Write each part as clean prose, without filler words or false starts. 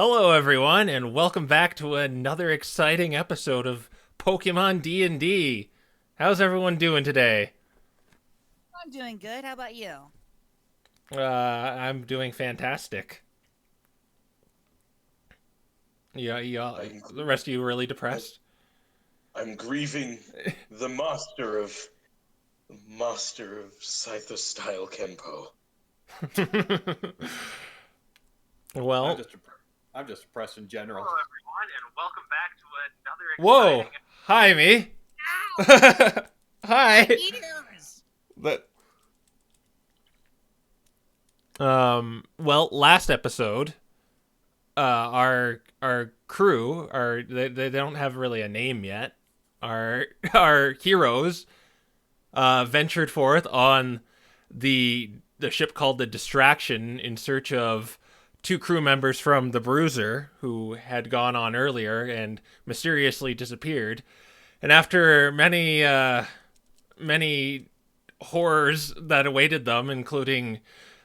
Hello, everyone, and welcome back to another exciting episode of Pokemon D&D. How's everyone doing today? I'm doing good. How about you? I'm doing fantastic. Yeah. I'm The rest of you really I, depressed? I'm grieving the master of Scyther style Kenpo. I'm Well, just I'm just depressed in general. Hello, everyone, and welcome back to another whoa! exciting. Hi, me. Ow! My Hi. ears! But well, last episode, our crew, they don't have really a name yet. Our our heroes ventured forth on the ship called the Distraction in search of two crew members from the Bruiser who had gone on earlier and mysteriously disappeared. And after many horrors that awaited them, including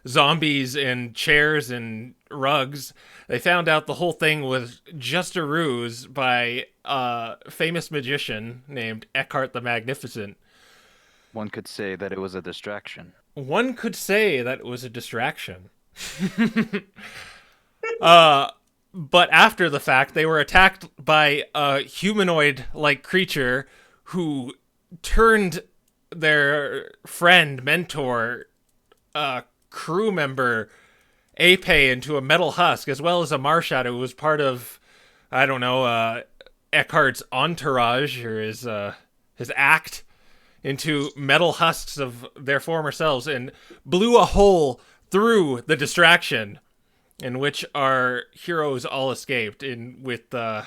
zombies and chairs and rugs, they found out the whole thing was just a ruse by a famous magician named Eckhart the Magnificent. One could say that it was a distraction. One could say that it was a distraction. uh, but after the fact, they were attacked by a humanoid-like creature who turned their friend, mentor, crew member, Ape into a metal husk, as well as a Marshadow who was part of, I don't know, Eckhart's entourage or his act into metal husks of their former selves and blew a hole through the distraction in which our heroes all escaped in with the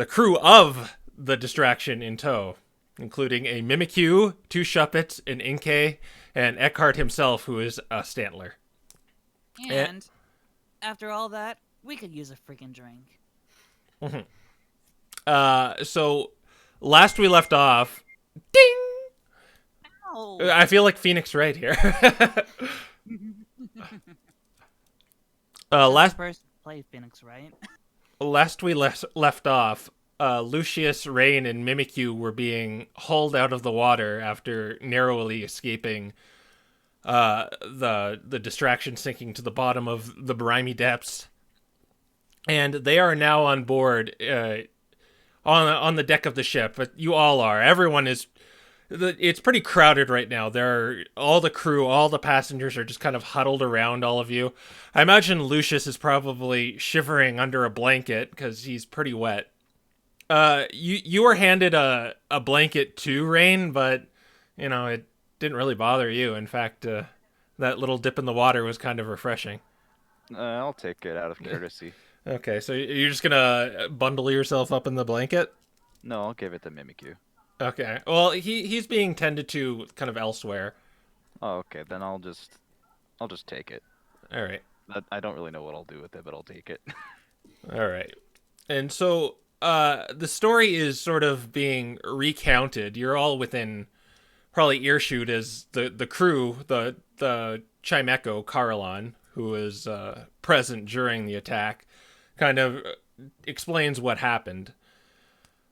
crew of the distraction in tow, including a Mimikyu, two Shuppets, an Inkay, and Eckhart himself, who is a Stantler. And after all that, we could use a freaking drink. So last we left off, ding! Ow! I feel like Phoenix Wright here. Last First play Phoenix, right? last we left off, Lucius, Rain, and Mimikyu were being hauled out of the water after narrowly escaping the distraction sinking to the bottom of the briny depths, and they are now on board on the deck of the ship. But you all are. Everyone is. It's pretty crowded right now. All the crew, all the passengers are just kind of huddled around all of you. I imagine Lucius is probably shivering under a blanket because he's pretty wet. You were handed a blanket too, Rain, but it didn't really bother you. In fact, that little dip in the water was kind of refreshing. I'll take it out of courtesy. Okay, so you're just gonna bundle yourself up in the blanket? No, I'll give it to Mimikyu. Okay. Well, he's being tended to kind of elsewhere. Oh, okay. Then I'll just take it. All right. I don't really know what I'll do with it, but I'll take it. All right. And so the story is sort of being recounted. You're all within probably earshoot as the crew, the Chimecho Carlon, who is present during the attack, kind of explains what happened.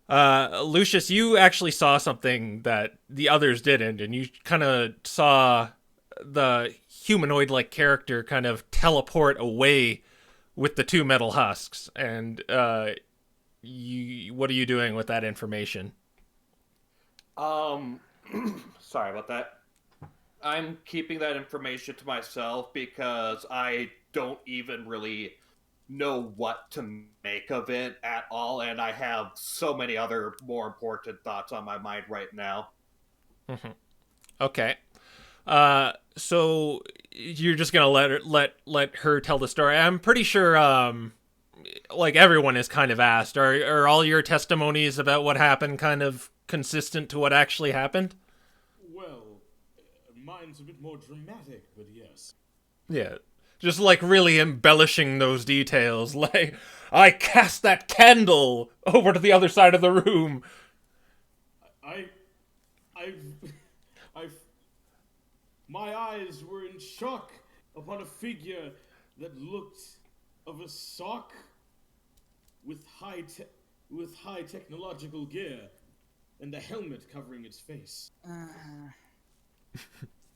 Lucius, you actually saw something that the others didn't, and you kind of saw the humanoid-like character kind of teleport away with the two metal husks. And what are you doing with that information? Um, sorry about that. I'm keeping that information to myself because I don't even really know what to make of it at all, and I have so many other more important thoughts on my mind right now. Okay. So you're just gonna let her tell the story. I'm pretty sure like everyone is kind of asked, are all your testimonies about what happened kind of consistent to what actually happened? Well, mine's a bit more dramatic, but yes. Yeah. Just like really embellishing those details. Like, I cast that candle over to the other side of the room. I, I've, I've, my eyes were in shock upon a figure that looked of a sock with high technological gear and a helmet covering its face.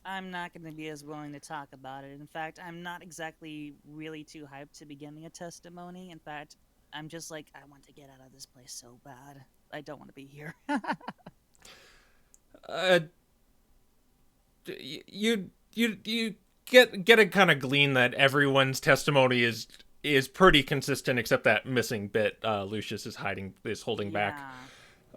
I'm not going to be as willing to talk about it. In fact, I'm not exactly really too hyped to be giving a testimony. In fact, I'm just like, I want to get out of this place so bad. I don't want to be here. You get a kind of glean that everyone's testimony is pretty consistent, except that missing bit Lucius is holding back. Yeah.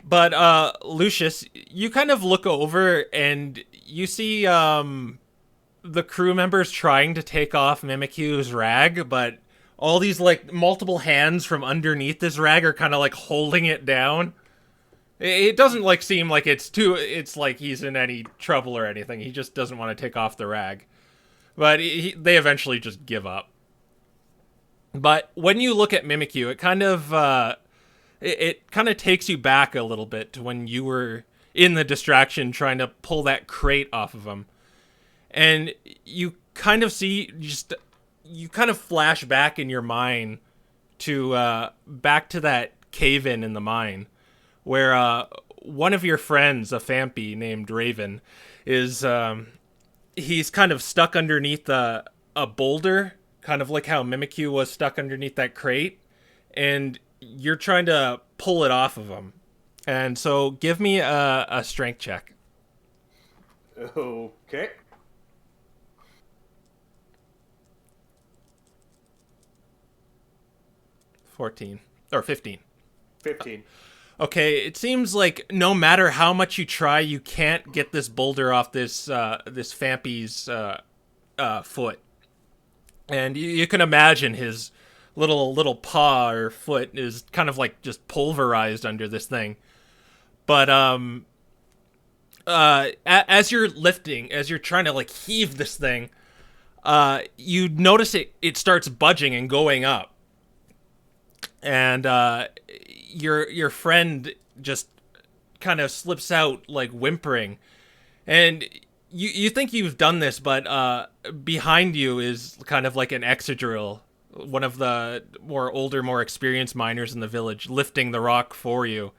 But Lucius, you kind of look over and you see the crew members trying to take off Mimikyu's rag, but all these like multiple hands from underneath this rag are kind of like holding it down. It doesn't like seem like it's like he's in any trouble or anything. He just doesn't want to take off the rag. But they eventually just give up. But when you look at Mimikyu, it kind of it kind of takes you back a little bit to when you were in the distraction trying to pull that crate off of him. And you kind of see you kind of flash back in your mind to back to that cave-in the mine where one of your friends, a Fampy named Raven, is he's kind of stuck underneath a boulder, kind of like how Mimikyu was stuck underneath that crate, and you're trying to pull it off of him. And so give me a strength check. Okay. Or 15. 15. Okay, it seems like no matter how much you try, you can't get this boulder off this Fampy's foot. And you can imagine his little paw or foot is kind of like just pulverized under this thing. But as you're lifting, as you're trying to like heave this thing, you notice it starts budging and going up. And your friend just kind of slips out like whimpering, and you think you've done this, but behind you is kind of like an Exedril, one of the older, more experienced miners in the village, lifting the rock for you,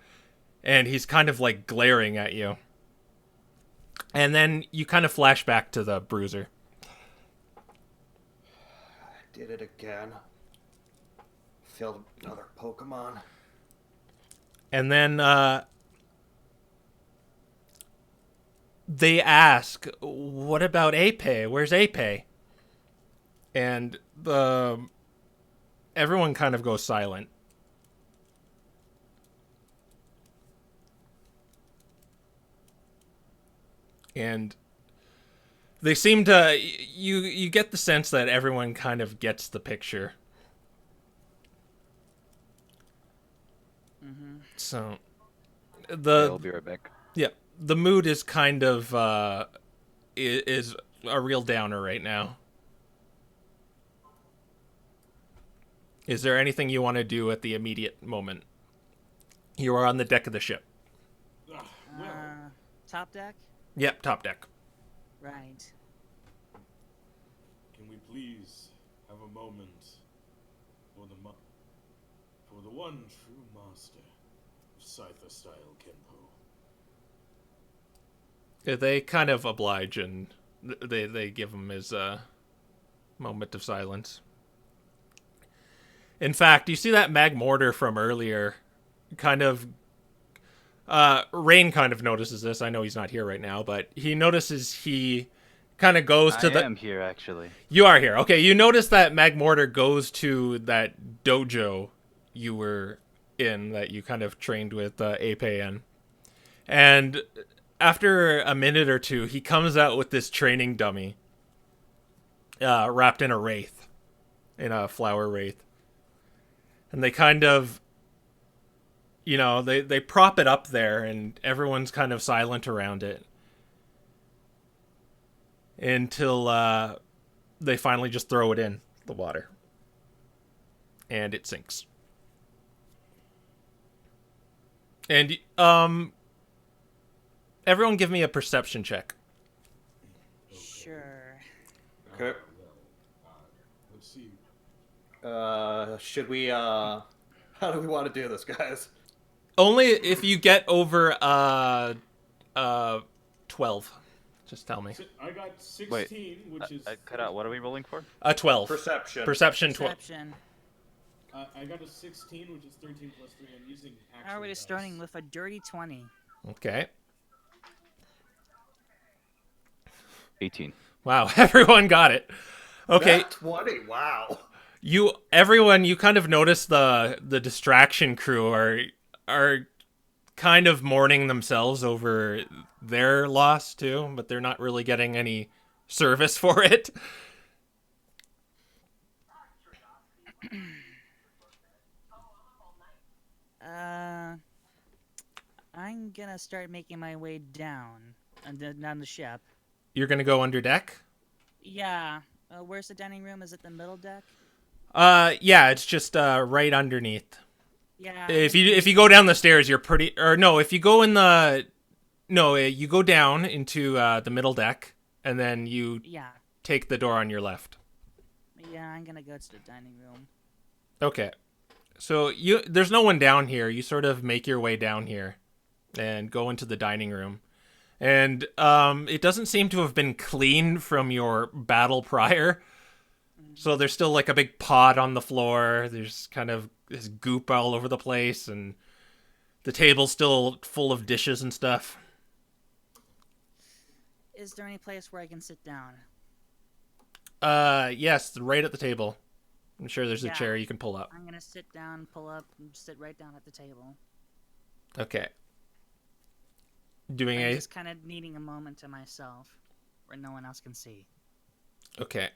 and he's kind of like glaring at you. And then you kind of flash back to the bruiser. Did it again. Failed another Pokemon. And then they ask, "What about Ape? Where's Ape?" And everyone kind of goes silent. And they seem to you get the sense that everyone kind of gets the picture. Mm-hmm. So I'll be right back. yeah, the mood is kind of is a real downer right now. Is there anything you want to do at the immediate moment? You are on the deck of the ship. Top deck? Yep, top deck. Right. Can we please have a moment for the one true master of Scyther-style Kenpo? They kind of oblige and they give him his moment of silence. In fact, you see that Magmortar from earlier kind of Rain kind of notices this. I know he's not here right now, but he notices he kind of goes to I am here, actually. You are here. Okay, you notice that Magmortar goes to that dojo you were in that you kind of trained with Ape in. And after a minute or two, he comes out with this training dummy wrapped in a wraith, in a flower wraith. And they kind of, you know, they prop it up there and everyone's kind of silent around it. Until they finally just throw it in the water. And it sinks. And everyone give me a perception check. Sure. Okay. Let's see. Should we, how do we want to do this, guys? Only if you get over 12. Just tell me. I got 16, Wait, which is. I cut out. What are we rolling for? 12. Perception. Perception 12. Perception. I got a 16, which is 13 plus 3. I'm using actual Already dice. starting with a dirty 20. Okay. 18. Wow, everyone got it. Okay, Nat 20, wow. everyone, you kind of notice the distraction crew are kind of mourning themselves over their loss too, but they're not really getting any service for it. I'm gonna start making my way down down the ship. You're gonna go under deck? Yeah. Where's the dining room? Is it the middle deck? Yeah, it's just right underneath. Yeah. If you go down the stairs, you're pretty. Or no, if you go in the. No, you go down into the middle deck, and then you Yeah. take the door on your left. Yeah, I'm gonna go to the dining room. Okay. So there's no one down here. You sort of make your way down here and go into the dining room. And it doesn't seem to have been cleaned from your battle prior. So there's still like a big pot on the floor. There's kind of this goop all over the place, and the table's still full of dishes and stuff. Is there any place where I can sit down? Yes, right at the table. I'm sure there's a Yeah. chair you can pull up. I'm gonna sit down, pull up, and sit right down at the table. Okay. Doing I'm a just kind of needing a moment to myself, where no one else can see. Okay.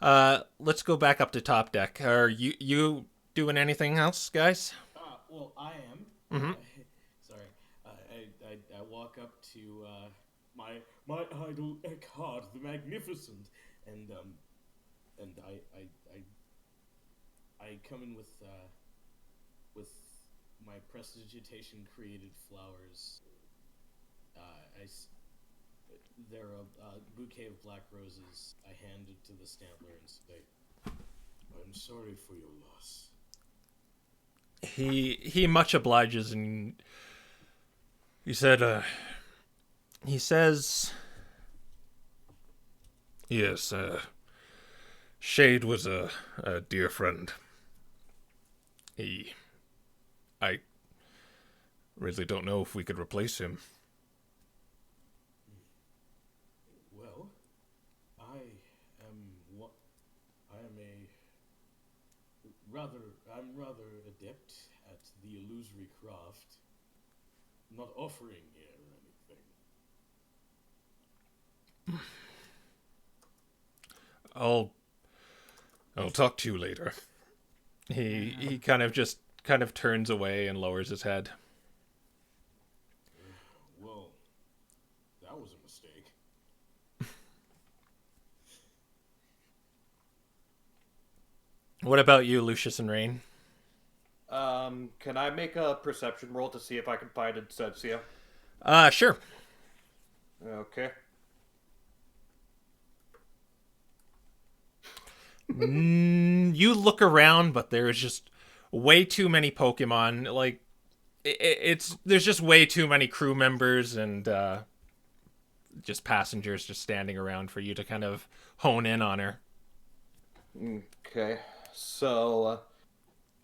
Let's go back up to top deck. Are you doing anything else, guys? Well, I am. Mhm. Sorry. I walk up to my idol Eckhart the Magnificent, and I come in with my prestidigitation created flowers. They're a bouquet of black roses. I hand it to the Stantler and say, "I'm sorry for your loss." He much obliges, and he says, yes, Shade was a dear friend. I really don't know if we could replace him. Well, I'm rather adept at the illusory craft. Not offering here or anything. I'll talk to you later. He kind of turns away and lowers his head. Well, that was a mistake. What about you, Lucius and Rain? Can I make a perception roll to see if I can find Incensia? Sure. Okay. You look around, but there's just way too many Pokemon. Like, there's just way too many crew members and just passengers just standing around for you to kind of hone in on her. Okay. So,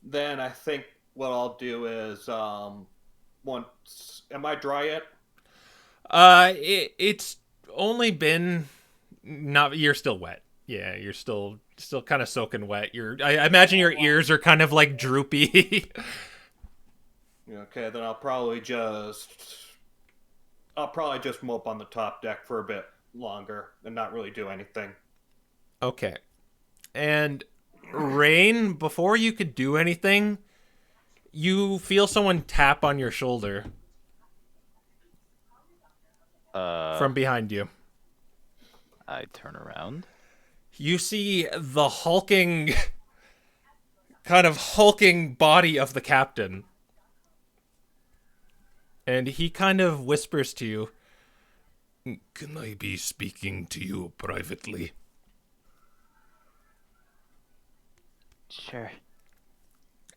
then I think what I'll do is, once... Am I dry yet? It's only been... You're still wet. Yeah, you're still kind of soaking wet. I imagine your ears are kind of like droopy. Okay, then I'll probably just mope on the top deck for a bit longer and not really do anything. Okay. And Rain, before you could do anything, you feel someone tap on your shoulder from behind you. I turn around. You see the kind of hulking body of the captain. And he kind of whispers to you, "Can I be speaking to you privately?" Sure.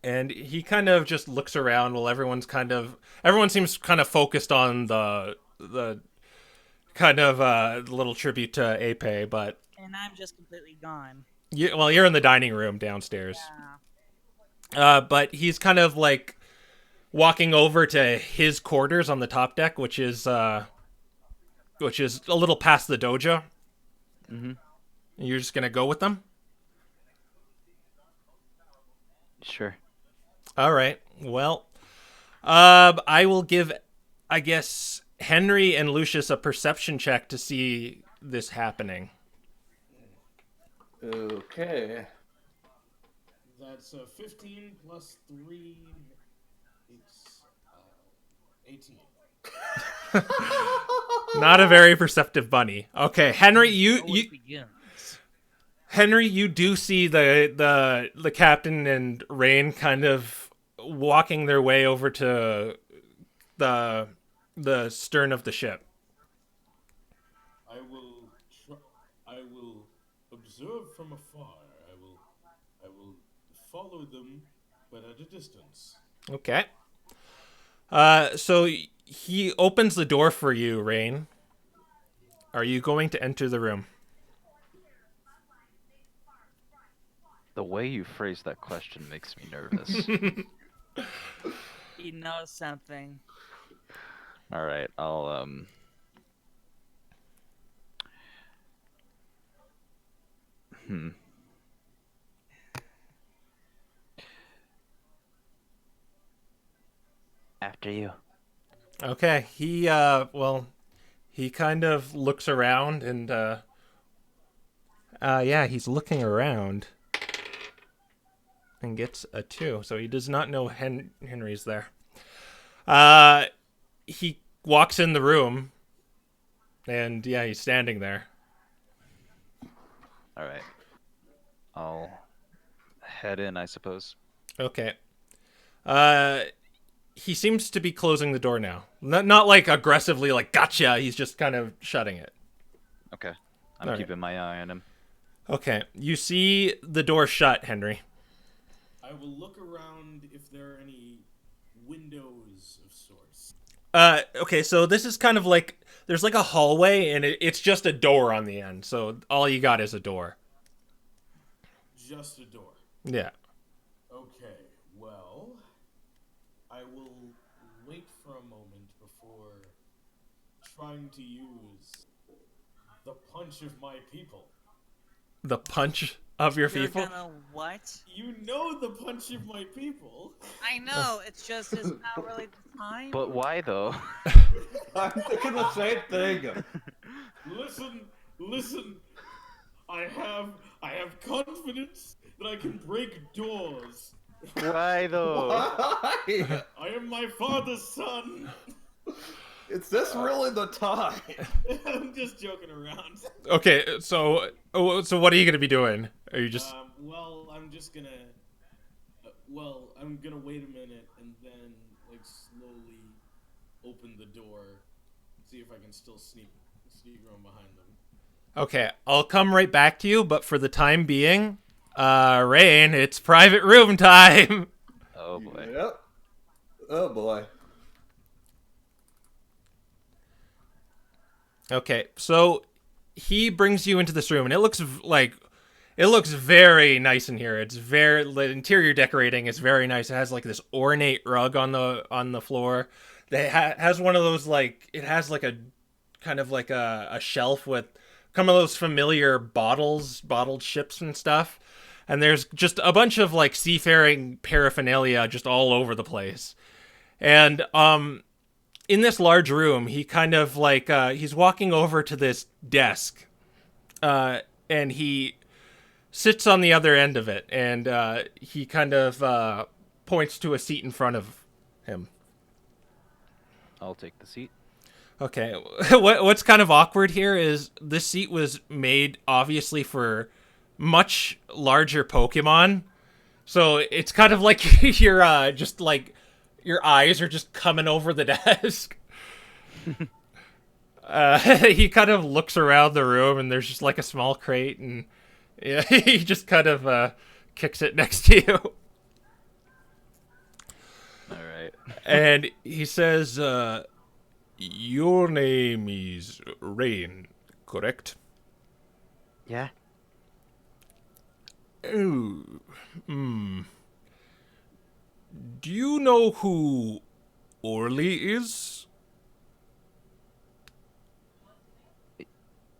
And he kind of just looks around while everyone seems kind of focused on the kind of little tribute to Ape, but And I'm just completely gone. you're in the dining room downstairs. Yeah. But he's kind of like walking over to his quarters on the top deck, which is a little past the dojo. Mm-hmm. You're just gonna go with them? Sure. All right. Well, I will give, I guess, Henry and Lucius a perception check to see this happening. Okay. That's 15 plus 3. It's 18. Not a very perceptive bunny. Okay, Henry, you Begins. Henry, you do see the captain and Rain kind of walking their way over to the stern of the ship. I will observe from afar. I will follow them, but at a distance. Okay. So he opens the door for you, Rain. Are you going to enter the room? The way you phrase that question makes me nervous. He knows something. All right, I'll After you. Okay. He he kind of looks around and yeah, he's looking around and gets a 2. So he does not know Henry's there. He walks in the room and yeah, he's standing there. All right. I'll head in, I suppose. Okay. He seems to be closing the door now. Not like aggressively like gotcha, he's just kind of shutting it. Okay. I'm All right. keeping my eye on him. Okay. You see the door shut, Henry. I will look around if there are any windows of sorts. Okay, so this is kind of like there's like a hallway and it's just a door on the end. So all you got is a door. Just a door. Yeah. Okay, well, I will wait for a moment before trying to use the punch of my people. The punch of your You're people? gonna what? You know the punch of my people. I know, it's just it's not really the time. But why though? I'm thinking the same thing. Listen. I have confidence that I can break doors. Why though? Why? I am my father's son. Is this really the time? I'm just joking around. Okay, so what are you gonna be doing? Are you just Well, I'm just gonna. I'm gonna wait a minute and then like slowly open the door, see if I can still sneak around behind them. okay? I'll come right back to you, but for the time being, Rain, it's private room time. Oh boy. Yep. Oh boy. Okay, so he brings you into this room, and it looks very nice in here. The interior decorating is very nice. It has like this ornate rug on the floor. That has one of those it has like a kind of like a shelf with some of those familiar bottled ships and stuff. And there's just a bunch of like seafaring paraphernalia just all over the place. And in this large room, he kind of he's walking over to this desk, and he sits on the other end of it, and he kind of points to a seat in front of him. I'll take the seat. Okay, what's kind of awkward here is this seat was made obviously for much larger Pokemon, so it's kind of like you're just like your eyes are just coming over the desk. He kind of looks around the room, and there's just like a small crate, and yeah, he just kind of kicks it next to you. All right. And he says, your name is Rain, correct? Yeah. Oh, hmm. Do you know who Orly is?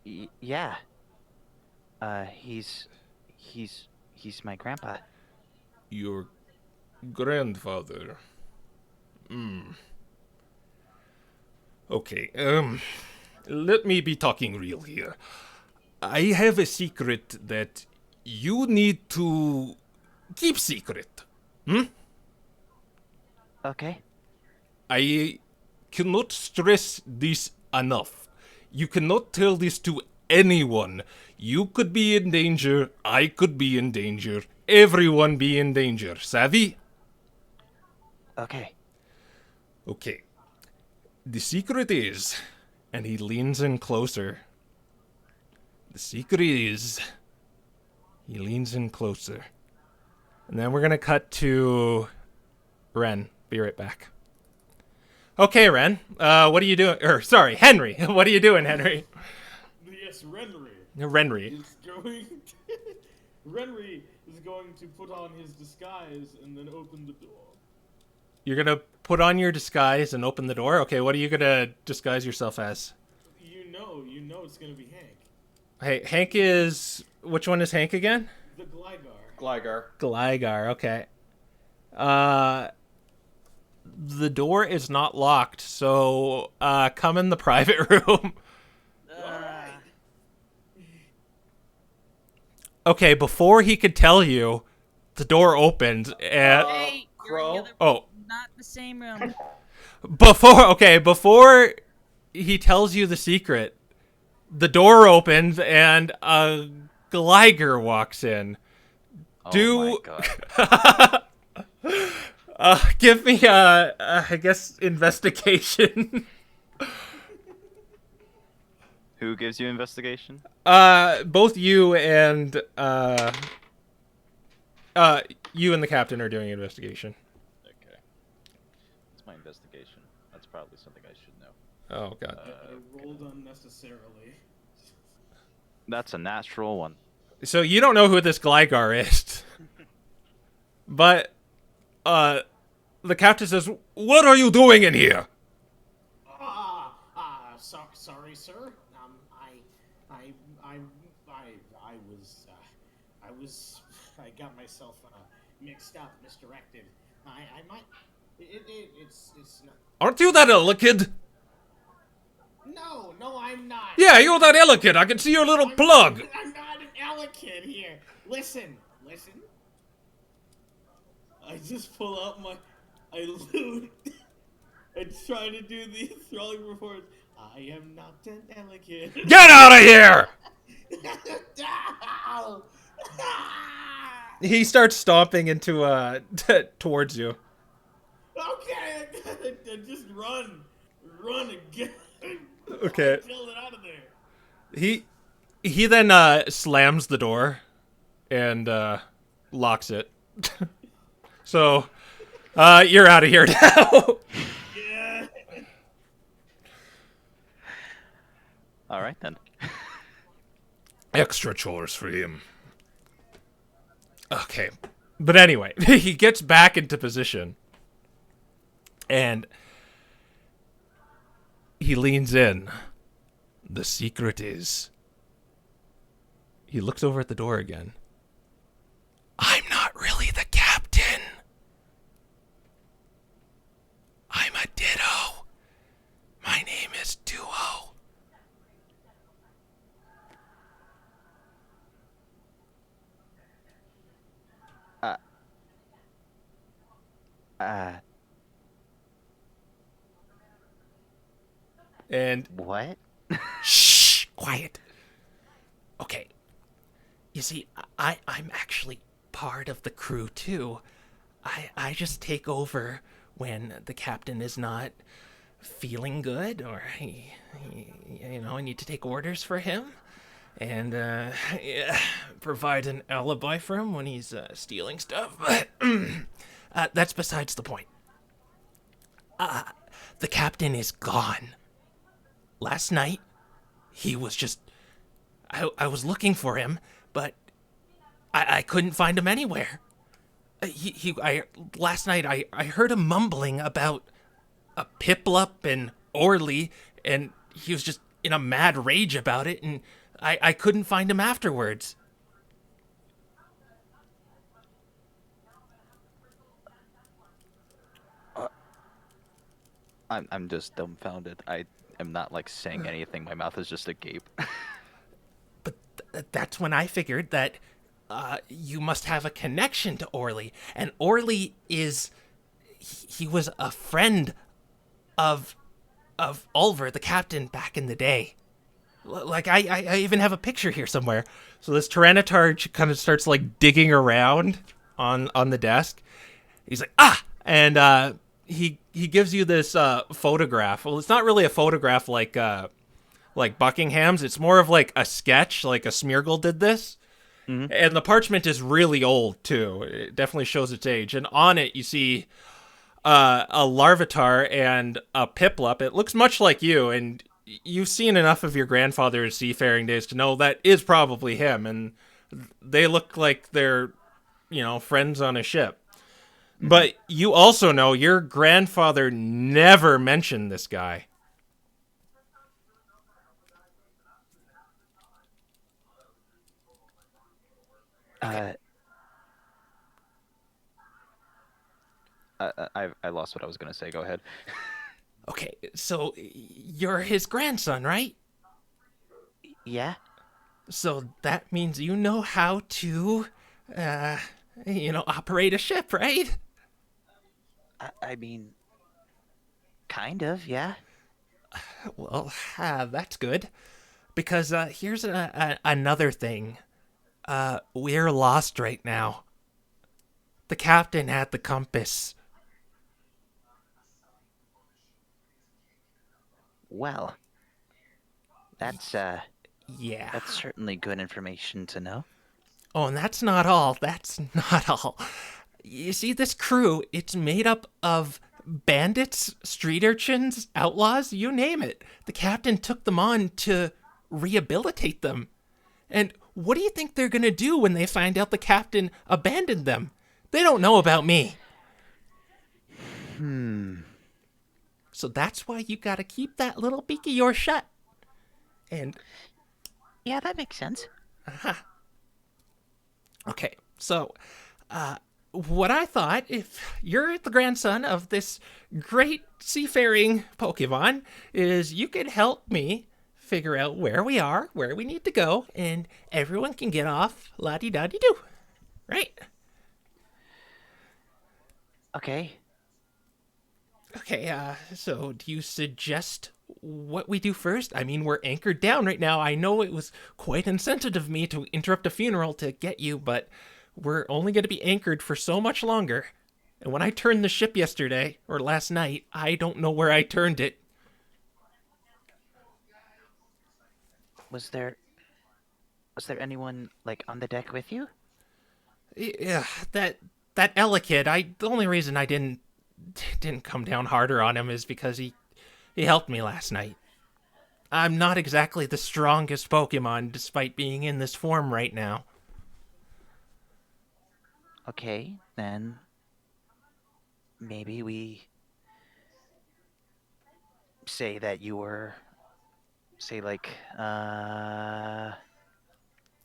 Yeah. He's my grandpa. Your grandfather. Okay, let me be talking real here. I have a secret that you need to keep secret. Okay. I cannot stress this enough. You cannot tell this to anyone. You could be in danger, I could be in danger, everyone be in danger. Savvy? Okay. Okay. The secret is, and he leans in closer. The secret is, he leans in closer. And then we're gonna cut to Ren. Be right back. Okay, Ren. What are you doing? Sorry, Henry. What are you doing, Henry? Yes, Renry Renry. is going. Renry is going to put on his disguise and then open the door. You're gonna put on your disguise and open the door? Okay, what are you gonna disguise yourself as? You know it's gonna be Hank, Hey, Hank is... Which one is Hank again? the Gligar. Gligar. Gligar, okay. The door is not locked, so come in the private room. Ugh. Okay, before he could tell you, the door opened and Hey, you're in Crow? the other, oh, not the same room. before he tells you the secret, the door opens and a Gligar walks in. Oh my god. Give me I guess investigation. Who gives you investigation? Both you and you and the captain are doing investigation. Okay. It's my investigation. That's probably something I should know. Oh god. I rolled unnecessarily. That's a natural one. So you don't know who this Gligar is. But the captain says, "What are you doing in here?" Sorry, sir. I got myself mixed up, misdirected. I might. It's not. Aren't you that kid? No, I'm not. Yeah, you're that kid. I can see your little plug. I'm not an Elekid here. Listen. I just pull out I loot. I try to do the enthralling performance. I am not an Elekid. Get out of here! No! He starts stomping into towards you. Okay, I just run again. Okay. Kill it out of there. He then slams the door and locks it. So you're out of here now. Yeah. All right then. Extra chores for him. Okay. But anyway, he gets back into position. And he leans in. The secret is... He looks over at the door again. I'm not really the captain. I'm a Ditto. My name is Duo. And What? shh, quiet. Okay. You see, I'm actually part of the crew too. I just take over when the captain is not feeling good or I need to take orders for him. and yeah, provide an alibi for him when he's stealing stuff. But that's besides the point. The captain is gone. Last night, he was just. I was looking for him, but I couldn't find him anywhere. Last night I heard him mumbling about a Piplup and Orly, and he was just in a mad rage about it, and I couldn't find him afterwards. I'm just dumbfounded. I am not like saying anything. My mouth is just agape. But that's when I figured that you must have a connection to Orly, and Orly is he was a friend of Ulver, the captain, back in the day. Like I even have a picture here somewhere. So this Tyranitar kind of starts like digging around on the desk. He's like, and he gives you this photograph. Well, it's not really a photograph like Buckingham's. It's more of like a sketch, like a Smeargle did this. Mm-hmm. And the parchment is really old too. It definitely shows its age. And on it you see a Larvitar and a Piplup. It looks much like you, and you've seen enough of your grandfather's seafaring days to know that is probably him, and they look like they're, friends on a ship. Mm-hmm. But you also know your grandfather never mentioned this guy. I lost what I was gonna say. Go ahead. Okay, so you're his grandson, right? Yeah. So that means you know how to, operate a ship, right? I mean, kind of, yeah. Well, that's good. Because here's another thing. We're lost right now. The captain had the compass. Well, that's yeah. That's certainly good information to know. Oh, and that's not all. That's not all. You see, this crew, it's made up of bandits, street urchins, outlaws, you name it. The captain took them on to rehabilitate them. And what do you think they're going to do when they find out the captain abandoned them? They don't know about me. So that's why you got to keep that little beak of yours shut. And yeah, that makes sense. Okay, so what I thought, if you're the grandson of this great seafaring Pokemon, is you could help me figure out where we are, where we need to go, and everyone can get off la-di-da-di-doo, right? Okay. Okay, so do you suggest what we do first? I mean, we're anchored down right now. I know it was quite insensitive of me to interrupt a funeral to get you, but we're only going to be anchored for so much longer. And when I turned the ship yesterday, or last night, I don't know where I turned it. Was there anyone, like, on the deck with you? Yeah, that Ella kid, the only reason I didn't come down harder on him is because he helped me last night. I'm not exactly the strongest Pokemon, despite being in this form right now. Okay, then maybe we say that you were,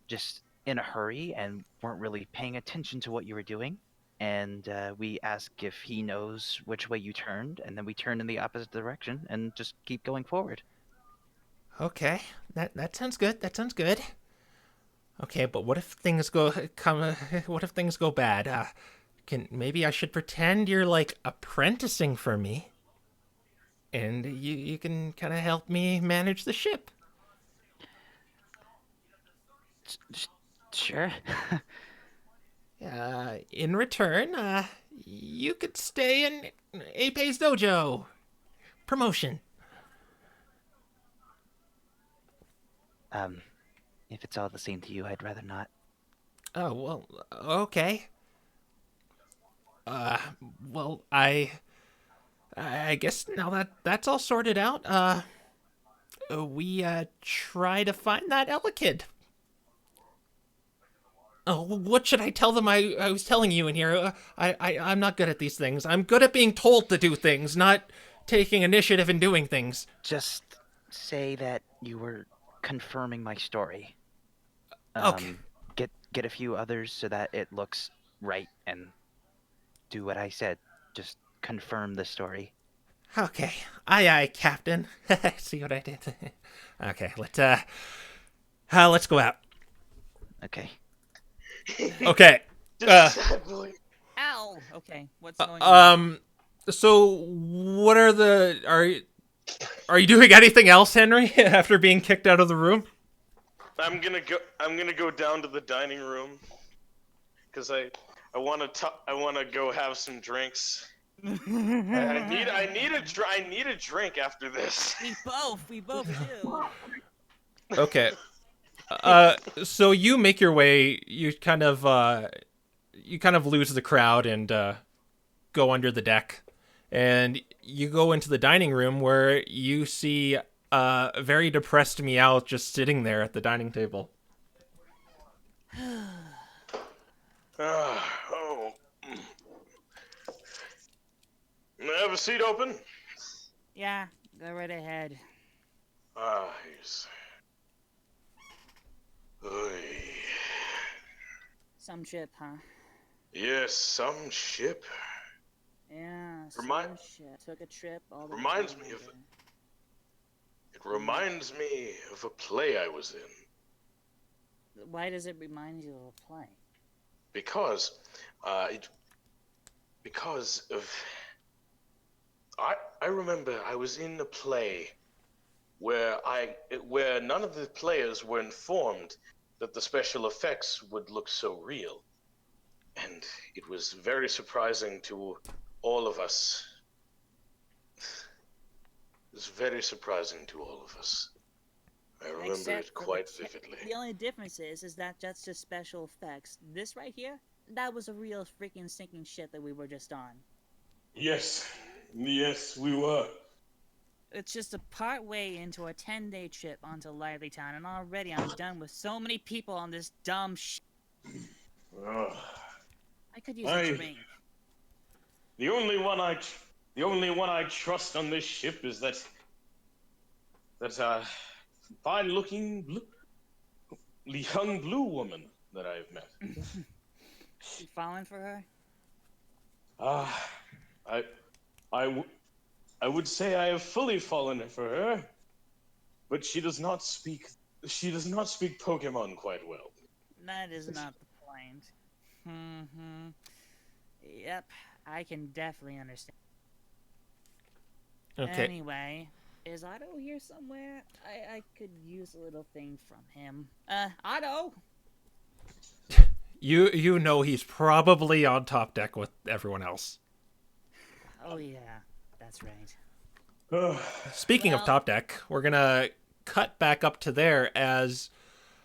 just in a hurry and weren't really paying attention to what you were doing. And we ask if he knows which way you turned, and then we turn in the opposite direction and just keep going forward. Okay, that sounds good. That sounds good. Okay, but what if things go bad? Maybe I should pretend you're like apprenticing for me, and you can kind of help me manage the ship. Sure. In return, you could stay in Apei's dojo. Promotion. If it's all the same to you, I'd rather not. Oh, well, okay. Uh, well, I guess now that that's all sorted out, we try to find that Ella kid. Oh, what should I tell them? I was telling you in here. I'm not good at these things. I'm good at being told to do things, not taking initiative and doing things. Just say that you were confirming my story. Okay. Get a few others so that it looks right, and do what I said. Just confirm the story. Okay. Aye, Captain. See what I did? Okay, let's go out. Okay. Okay. Just sad boy. Ow! Okay, what's going on? So what are you doing anything else, Henry, after being kicked out of the room? I'm gonna go down to the dining room because I wanna go have some drinks. I need a drink after this. We both do. Okay. So you make your way. You kind of lose the crowd and go under the deck, and you go into the dining room where you see a very depressed Meow just sitting there at the dining table. Oh. May I have a seat open? Yeah, go right ahead. Ah, yes. Oy. Some ship, huh? Yes, some ship. Yeah, Remind- some ship. Took a trip all the way Reminds down me of there. It reminds me of a play I was in. Why does it remind you of a play? Because of I remember I was in a play where none of the players were informed that the special effects would look so real, and it was very surprising to all of us. It was very surprising to all of us. I remember Except it for quite the vividly. The only difference is that that's just special effects. This right here, that was a real freaking sinking ship that we were just on. Yes, we were. It's just a part way into a 10-day trip onto Lively Town, and already I'm done with so many people on this dumb Ugh. I could use a drink. The only one I trust on this ship is that fine-looking young blue woman that I've met. You falling for her? I would say I have fully fallen for her, but she does not speak Pokemon quite well. That is not the point. Yep, I can definitely understand. Okay. Anyway, is Otto here somewhere? I could use a little thing from him. Otto! You know he's probably on top deck with everyone else. Oh yeah, that's right. Speaking of Well- top deck, we're gonna cut back up to there as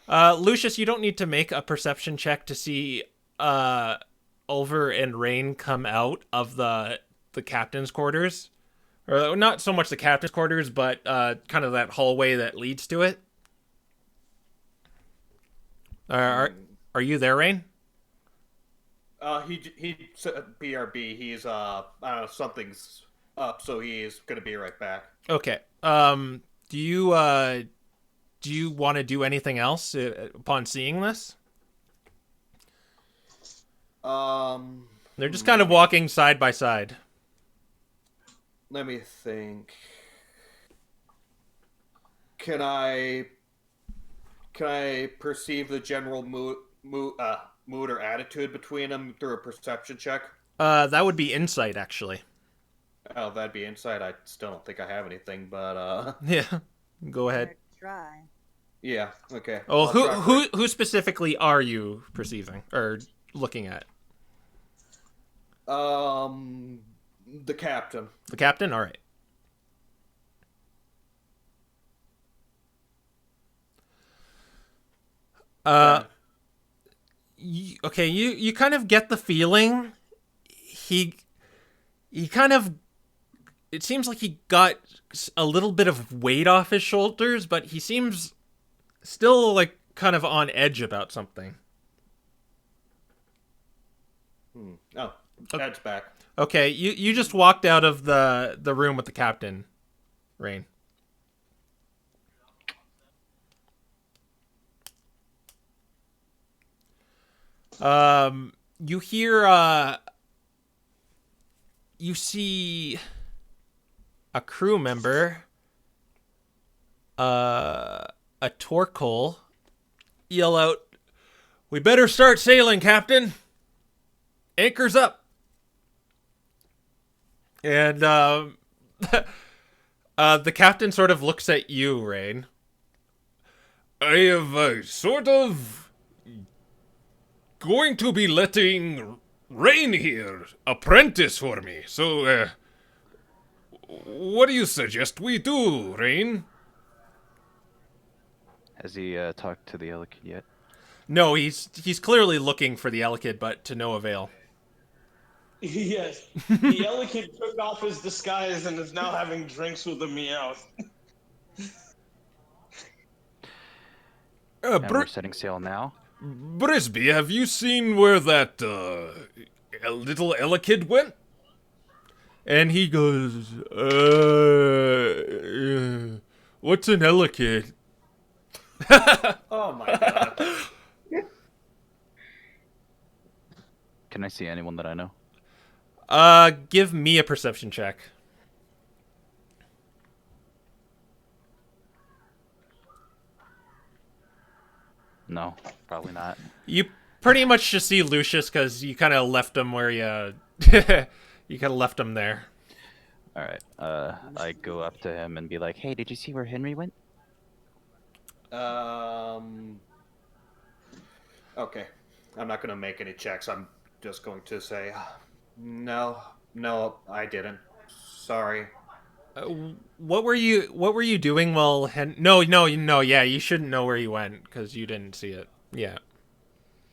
Lucius, you don't need to make a perception check to see Ulver and Rain come out of the captain's quarters. Or not so much the captain's quarters, but kind of that hallway that leads to it. Are you there, Rain? He said BRB. He's I don't know, something's up, so he's gonna be right back. Okay. Do you want to do anything else upon seeing this? They're just kind of walking side by side. Let me think. Can I perceive the general mood or attitude between them through a perception check? That would be insight, actually. Oh, that'd be insight. I still don't think I have anything, but Yeah. Go ahead. Try. yeah, okay. Oh, I'll try who specifically are you perceiving or looking at? the captain. The captain? All right. Okay, you kind of get the feeling he kind of, it seems like he got a little bit of weight off his shoulders, but he seems still like kind of on edge about something. Oh, Ed's back. Okay, you just walked out of the room with the captain, Rain. You hear you see a crew member, a Torkoal, yell out, "We better start sailing, Captain! Anchor's up!" And the captain sort of looks at you, Rain. I have sort of going to be letting Rain here apprentice for me. So, what do you suggest we do, Rain? Has he talked to the Elkid yet? No, he's clearly looking for the Elkid, but to no avail. Yes. The Elkid took off his disguise and is now having drinks with the Meowth. And we're setting sail now. Brisby, have you seen where that little Elkid went? And he goes, what's an Elkid? Oh my god. Can I see anyone that I know? Give me a perception check. No, probably not. You pretty much just see Lucius because you kind of left him where you you kind of left him there. All right. I go up to him and be like, "Hey, did you see where Henry went?" Okay. I'm not gonna make any checks. I'm just going to say, no, I didn't. Sorry. What were you doing while No, yeah, you shouldn't know where he went because you didn't see it. Yeah.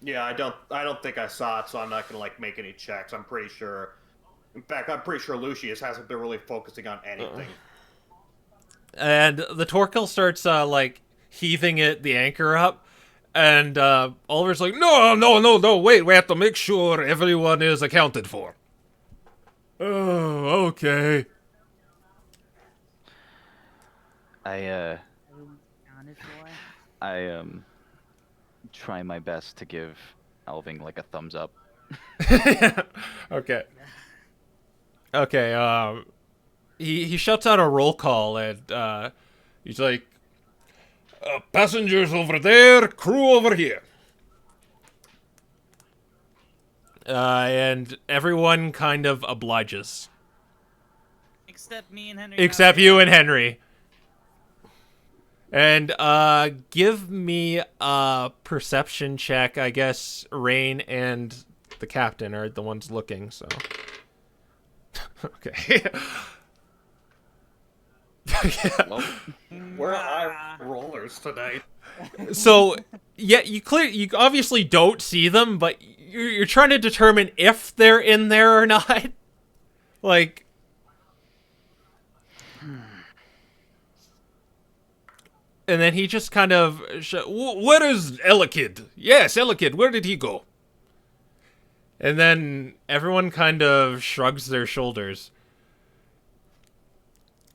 Yeah, I don't think I saw it, so I'm not gonna like make any checks. I'm pretty sure. In fact, I'm pretty sure Lucius hasn't been really focusing on anything. And the Torkoal starts like heaving the anchor up, and Oliver's like, no, wait, we have to make sure everyone is accounted for. Oh, okay. I try my best to give Alving like a thumbs up. Okay. Okay, he shuts out a roll call, and he's like, passengers over there, crew over here. And everyone kind of obliges. Except me and Henry. Except you and Henry. And give me a perception check. I guess Rain and the captain are the ones looking, so. Okay. Well, we're high rollers tonight. So, yeah, you obviously don't see them, but you're trying to determine if they're in there or not. Like, and then he just kind of, where is Elkid? Yes, Elkid, where did he go? And then everyone kind of shrugs their shoulders.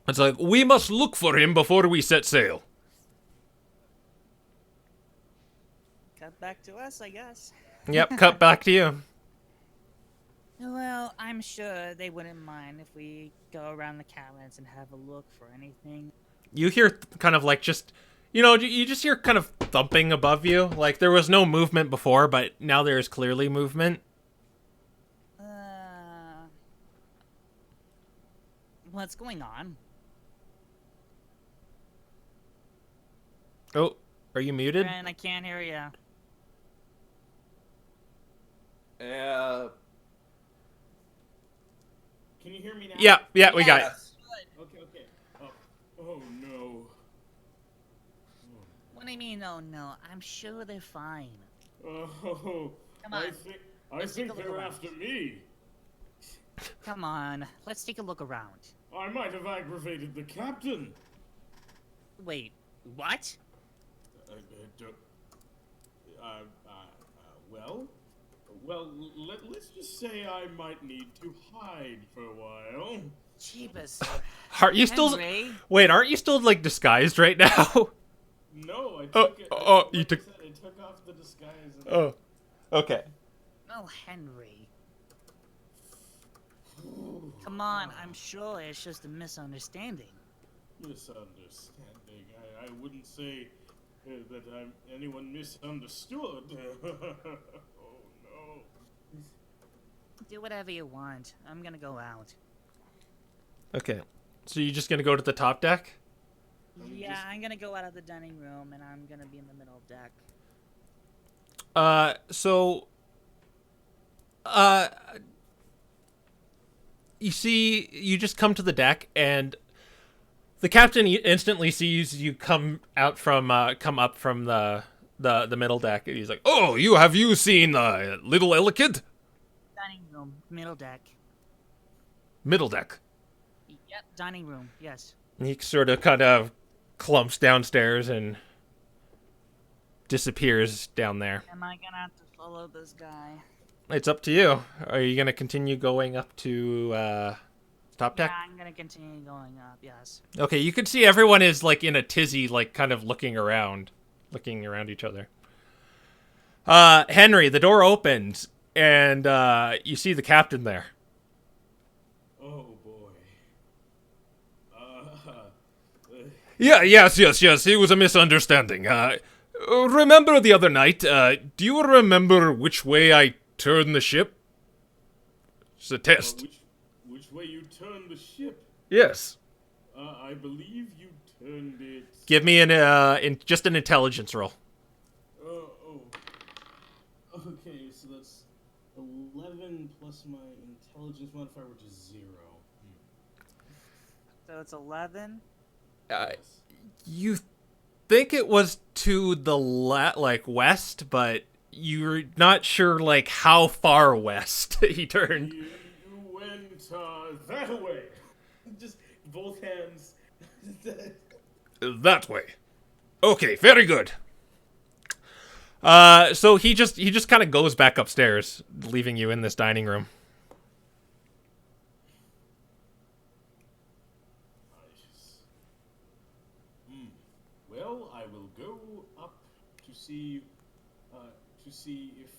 It's like, we must look for him before we set sail. Cut back to us, I guess. Yep, cut back to you. Well, I'm sure they wouldn't mind if we go around the cabins and have a look for anything. You hear kind of like just, you just hear kind of thumping above you. Like there was no movement before, but now there is clearly movement. What's going on? Oh, are you muted? Ren, I can't hear you. Can you hear me now? Yeah, we got it. Okay. Oh no. What do you mean, oh no? I'm sure they're fine. Oh, Come on. I Let's take a think look they're around. after me. Come on, let's take a look around. I might have aggravated the captain. Wait, what? Don't- well, let's just say I might need to hide for a while. Jeebus. Aren't you still? Henry? Wait, aren't you still like disguised right now? No, I Oh, took it. oh, you like took- I said, I took off the disguise. And Oh, okay. Oh, Henry. Come on, I'm sure it's just a misunderstanding. Misunderstanding. I wouldn't say that anyone misunderstood. Oh no. Do whatever you want. I'm gonna go out. Okay. So you're just gonna go to the top deck? I'm gonna go out of the dining room and I'm gonna be in the middle of deck. You see, you just come to the deck, and the captain instantly sees you come up from the middle deck, and he's like, "Oh, have you seen Little Ellicott? Dining room, middle deck. Middle deck." Yep, dining room, yes. And he sort of kind of clumps downstairs and disappears down there. Am I gonna have to follow this guy? It's up to you. Are you gonna continue going up to top deck? Yeah, I'm gonna continue going up, yes. Okay, you can see everyone is like in a tizzy, like kind of looking around each other. Henry, the door opens and you see the captain there. Oh boy. Yeah, yes. It was a misunderstanding. Remember the other night? Do you remember which way I turned the ship? It's a test. Which way you turned the ship? Yes. I believe you turned it. Give me just an intelligence roll. Oh. Okay, so that's 11 plus my intelligence modifier, which is 0. So it's 11? You think it was to the west, but you're not sure like how far west he turned. You went that way. Just both hands. That way. Okay, very good. So he just kind of goes back upstairs, leaving you in this dining room. Well, I will go up to see if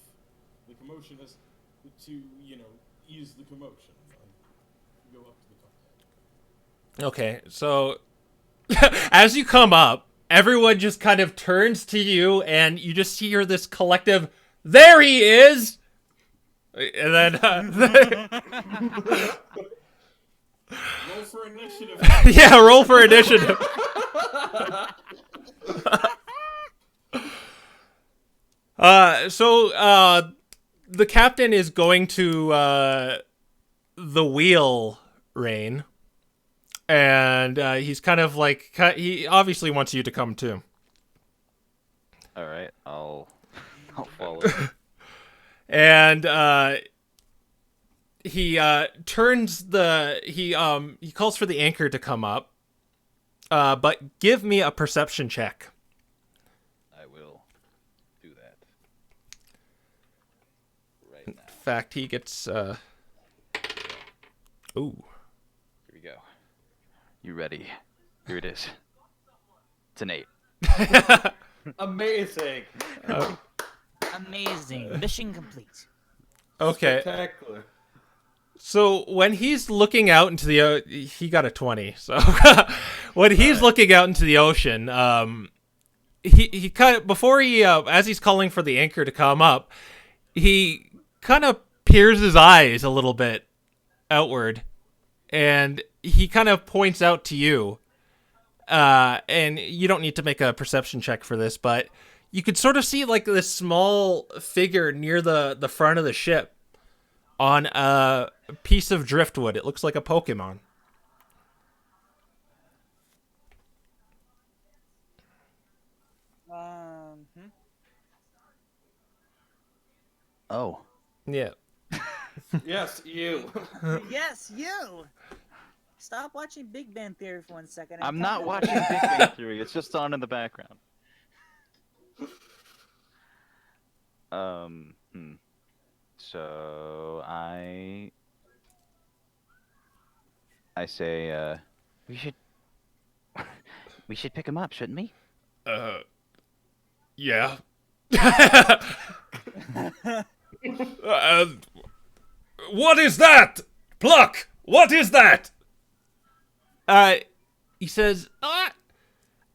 the commotion has to ease the commotion. I'll go up to the top. Okay, so as you come up, everyone just kind of turns to you, and you just hear this collective, "There he is!" And then, Roll for initiative. yeah, roll for initiative. The captain is going to the wheel, Rain. And he's kind of like, he obviously wants you to come too. All right, I'll follow. And he he calls for the anchor to come up. But give me a perception check. I will do that. Right now. In fact, he gets ooh. Here we go. You ready? Here it is. It's an 8. Amazing. Amazing. Mission complete. Okay. Spectacular. So when he's looking out into the he got a 20. So when he's looking out into the ocean, he kind of, before he as he's calling for the anchor to come up, he kind of peers his eyes a little bit outward, and he kind of points out to you. And you don't need to make a perception check for this, but you could sort of see like this small figure near the front of the ship on a piece of driftwood. It looks like a Pokémon. Oh. Yeah. Yes, you. Yes, you. Stop watching Big Bang Theory for 1 second. and I'm talk not about watching it. Big Bang Theory. It's just on in the background. Hmm. So I say we should we should pick him up, shouldn't we? Yeah. Uh, what is that? Pluck! What is that? He says,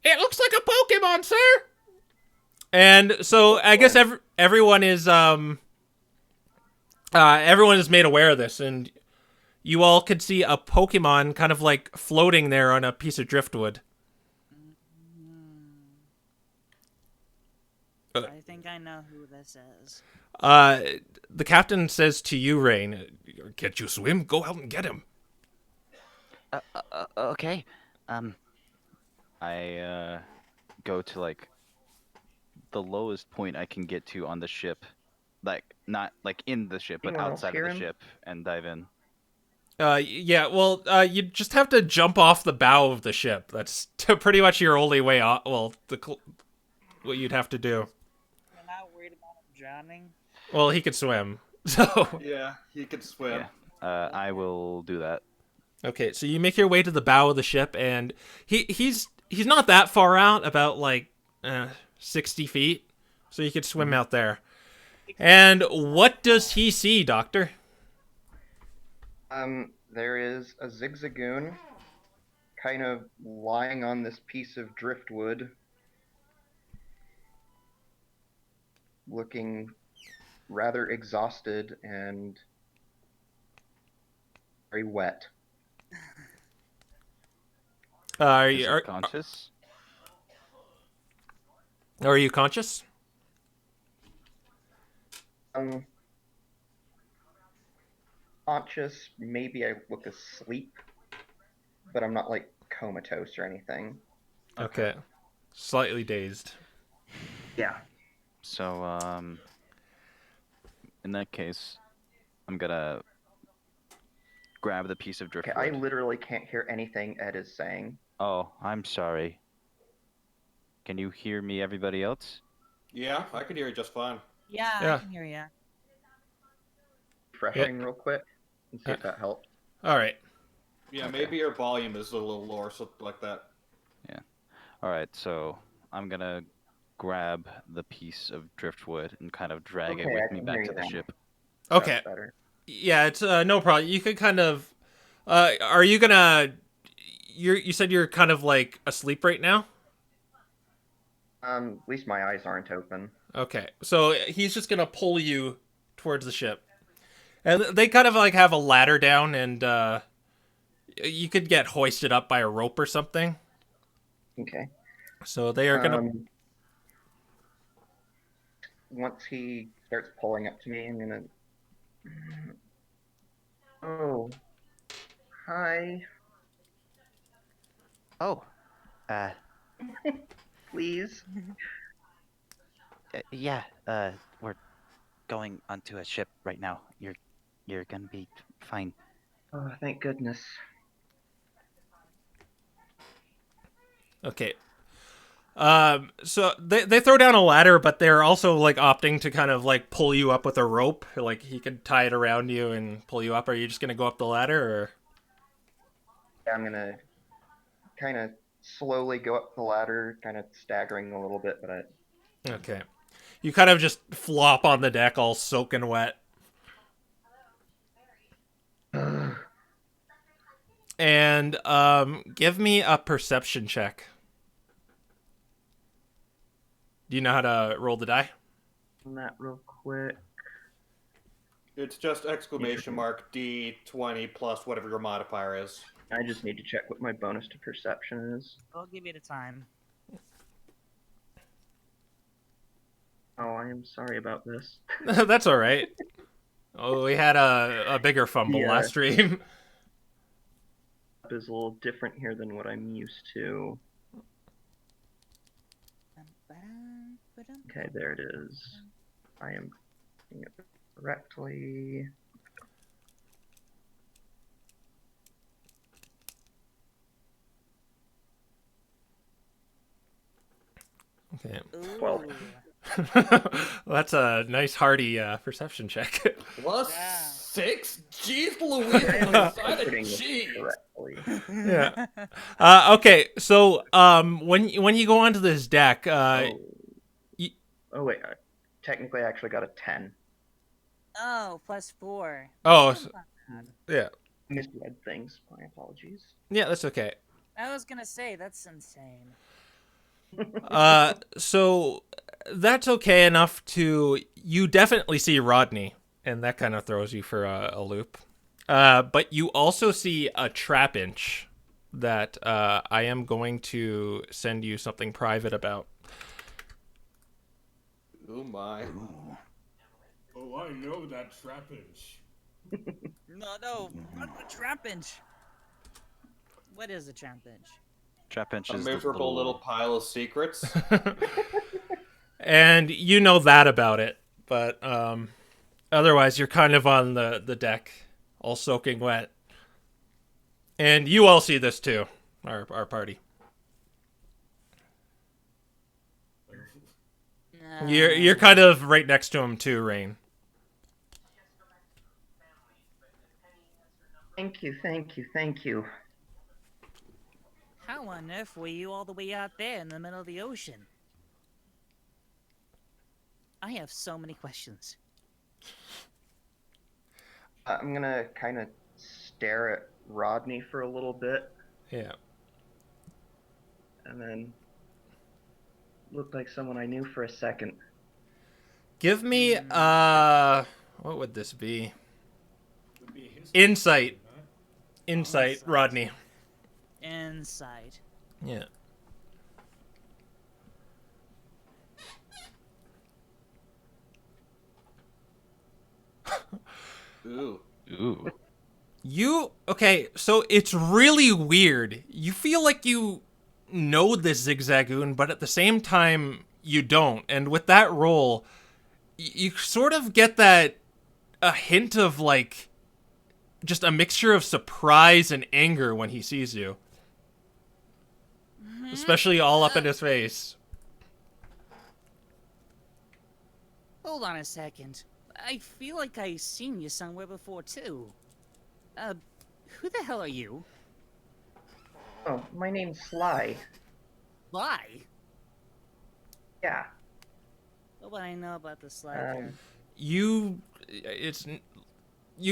it looks like a Pokemon, sir. And so I guess everyone is made aware of this, and you all could see a Pokemon kind of like floating there on a piece of driftwood. I think I know who this is. The captain says to you, Rain, "Can't you swim? Go out and get him." Okay. I go to like the lowest point I can get to on the ship, like not like in the ship, but Anyone else outside of hear the him? ship, and dive in. Yeah, well, you just have to jump off the bow of the ship. That's pretty much your only way off. Well, what you'd have to do. You're not worried about him drowning? Well, he could swim, so. Yeah, he can swim. Yeah. I will do that. Okay, so you make your way to the bow of the ship, and he's not that far out, about like 60 feet, so you could swim out there. And what does he see, Doctor? There is a Zigzagoon kind of lying on this piece of driftwood, looking rather exhausted and very wet. Are Is you he conscious? are you conscious? Conscious, maybe I look asleep, but I'm not like comatose or anything. Okay, slightly dazed. Yeah. So in that case, I'm gonna grab the piece of Okay, driftwood. I literally can't hear anything Ed is saying. Oh, I'm sorry. Can you hear me, everybody else? Yeah, I can hear you just fine. Yeah, Yeah. I can hear ya. Refreshing real quick and see if that helped. All right. Yeah, Okay. maybe your volume is a little lower, or something like that. Yeah. All right, so I'm gonna grab the piece of driftwood and kind of drag it Okay, with I me can back hear to you the now. ship. Okay. That's better. Yeah, it's no problem. You could kind of. Are you gonna? You said you're kind of like asleep right now. At least my eyes aren't open. Okay, so he's just gonna pull you towards the ship, and they kind of like have a ladder down, and you could get hoisted up by a rope or something. Okay. So they are gonna. Once he starts pulling up to me, I'm gonna. Oh. Hi. Oh, Please. yeah. We're going onto a ship right now. You're gonna be fine. Oh, thank goodness. Okay. So they throw down a ladder, but they're also like opting to kind of like pull you up with a rope. Like he could tie it around you and pull you up. Are you just gonna go up the ladder, or? I'm gonna kind of slowly go up the ladder, kind of staggering a little bit, but Okay. You kind of just flop on the deck, all soaking wet. And give me a perception check. Do you know how to roll the die? on that real quick. It's just exclamation mark D20 plus whatever your modifier is. I just need to check what my bonus to perception is. I'll give you the time. Oh, I am sorry about this. That's all right. Oh, we had a bigger fumble Yeah. last stream. Is a little different here than what I'm used to. Okay, there it is. I am correctly. Okay. 12. That's a nice hearty perception check. Plus Yeah. 6? Jeez Louise, on the side of Putting this cheese. correctly. Yeah. Okay, so when you go onto this deck, Oh. y- Oh wait, I technically actually got a 10. Oh, +4. Oh, That's so- not bad. yeah, Misread things. My apologies. yeah, that's okay. I was gonna say that's insane. So that's okay enough to you definitely see Rodney, and that kind of throws you for a loop. But you also see a trap inch that I am going to send you something private about. Oh my. Oh, I know that trappage. No, what a trap inch. What is a trap inch? Trap inch A is the miserable little pile of secrets. And you know that about it, but otherwise you're kind of on the deck, all soaking wet. And you all see this too, our party. You're kind of right next to him too, Rain. Thank you, thank you, thank you. How on earth were you all the way out there in the middle of the ocean? I have so many questions. I'm gonna kind of stare at Rodney for a little bit, Yeah. and then look like someone I knew for a second. Give me what would this be? Would be a history Insight. lesson, huh? Insight, Insight. Rodney. Insight. Yeah. Ooh. Ooh. Okay, so it's really weird. You feel like you know this Zigzagoon, but at the same time you don't. And with that roll, you sort of get a hint of like just a mixture of surprise and anger when he sees you. Especially all up in his face. Hold on a second. I feel like I've seen you somewhere before too. Who the hell are you? Oh, my name's Sly. Lie. Yeah. What would I know about the Slider? You've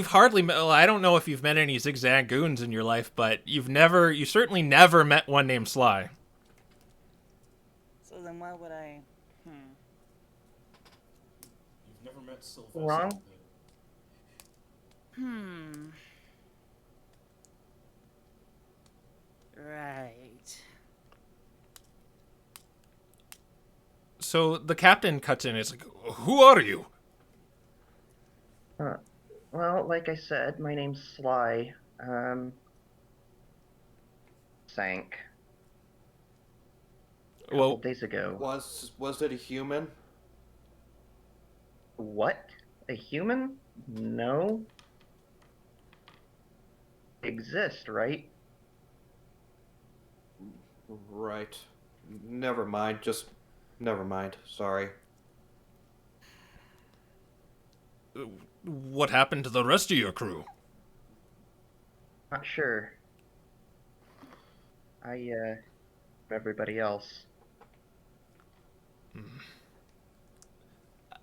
hardly met, well, I don't know if you've met any Zigzagoons in your life, but you certainly never met one named Sly. So then why would I? You've never met Sylvester. Wrong. Right. So the captain cuts in. It's like, who are you? Well, like I said, my name's Sly. Sank a couple Well, days ago. Was it a human? What? A human? No. Exist, right? Right. Never mind. Just never mind. Sorry. what happened to the rest of your crew? Not sure. Everybody else.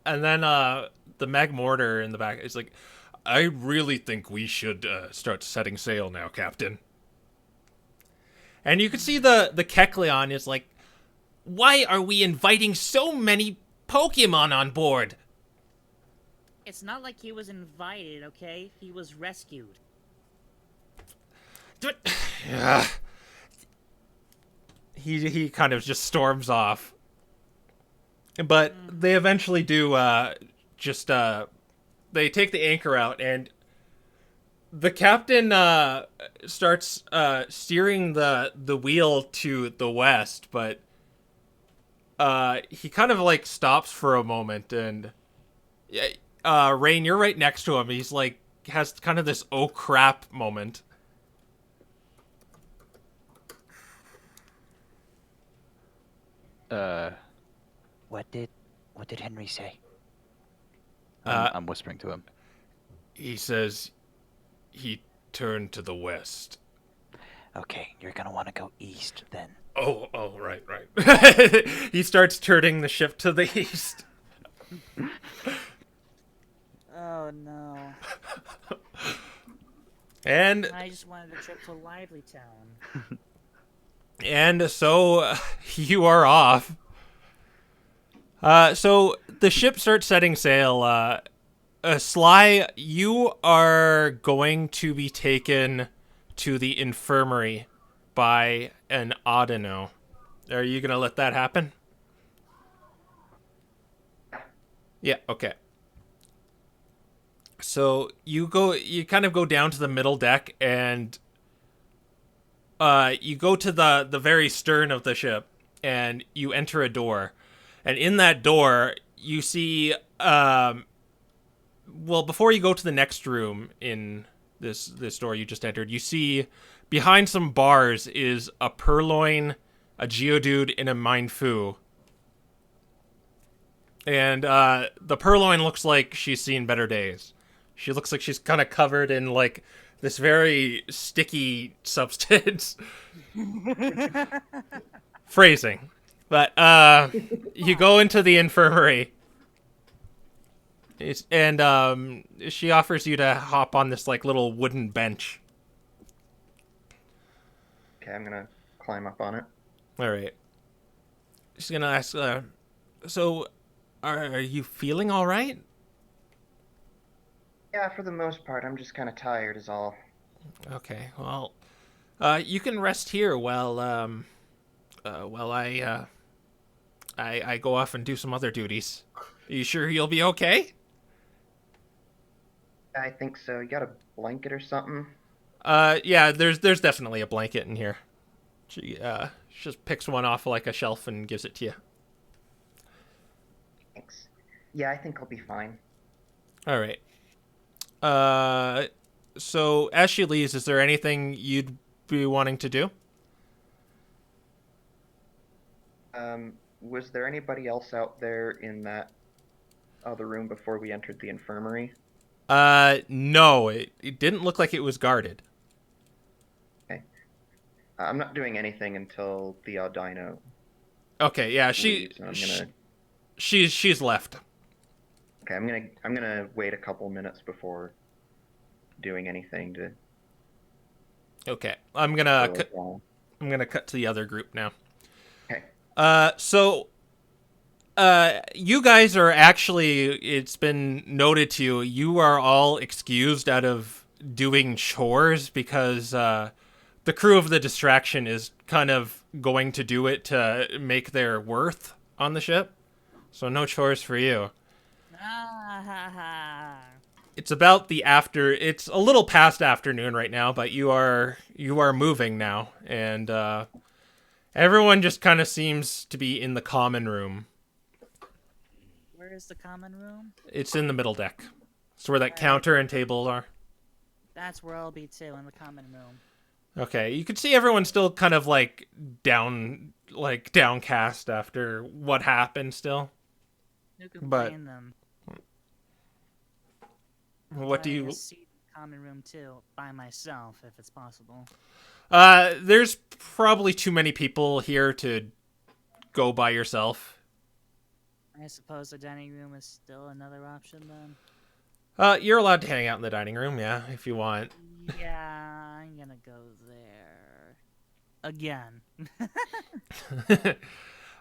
And then the Mag Mortar in the back is like, I really think we should start setting sail now, Captain. And you can see the Kecleon is like, why are we inviting so many Pokemon on board? It's not like he was invited, okay? He was rescued. Yeah. He kind of just storms off. But they eventually do they take the anchor out, and the captain starts steering the wheel to the west, but he kind of like stops for a moment, and Rain, you're right next to him. He's like has kind of this oh crap moment. What did Henry say? Uh, I'm whispering to him. He says he turned to the west. Okay, you're gonna want to go east then. Oh, right. He starts turning the ship to the east. Oh no. And I just wanted a trip to Lively Town. And so you are off. So the ship starts setting sail. Sly, you are going to be taken to the infirmary by an Audino. Are you going to let that happen? Yeah, okay. So you kind of go down to the middle deck and you go to the very stern of the ship and you enter a door. And in that door, you see, well, before you go to the next room in this door you just entered, you see behind some bars is a Purloin, a Geodude, and a Mindfu. And the Purloin looks like she's seen better days. She looks like she's kind of covered in, like, this very sticky substance. Phrasing. But you go into the infirmary. And she offers you to hop on this, like, little wooden bench. Okay, I'm gonna climb up on it. All right. She's gonna ask, so, are you feeling all right? Yeah, for the most part, I'm just kind of tired is all. Okay, well, you can rest here while I go off and do some other duties. Are you sure you'll be okay? I think so. You got a blanket or something? Yeah, there's definitely a blanket in here. She just picks one off like a shelf and gives it to you. Thanks. Yeah, I think I'll be fine. All right. So as she leaves, is there anything you'd be wanting to do? Was there anybody else out there in that other room before we entered the infirmary? No, it didn't look like it was guarded. Okay. I'm not doing anything until the Audino Okay, yeah, leaves, and I'm gonna... she's left. Okay, I'm gonna wait a couple minutes before doing anything to... Okay, I'm gonna cut to the other group now. So, you guys are actually, it's been noted to you, you are all excused out of doing chores because the crew of the Distraction is kind of going to do it to make their worth on the ship. So no chores for you. It's about it's a little past afternoon right now, but you are moving now, and everyone just kind of seems to be in the common room. Where is the common room? It's in the middle deck. It's where that counter and table are. That's where I'll be too, in the common room. Okay, you can see everyone's still kind of like downcast after what happened still. Who can But blame them? What do you... A seat in the common room too, by myself, if it's possible. There's probably too many people here to go by yourself. I suppose the dining room is still another option then? You're allowed to hang out in the dining room, yeah, if you want. Yeah, I'm gonna go there. Again.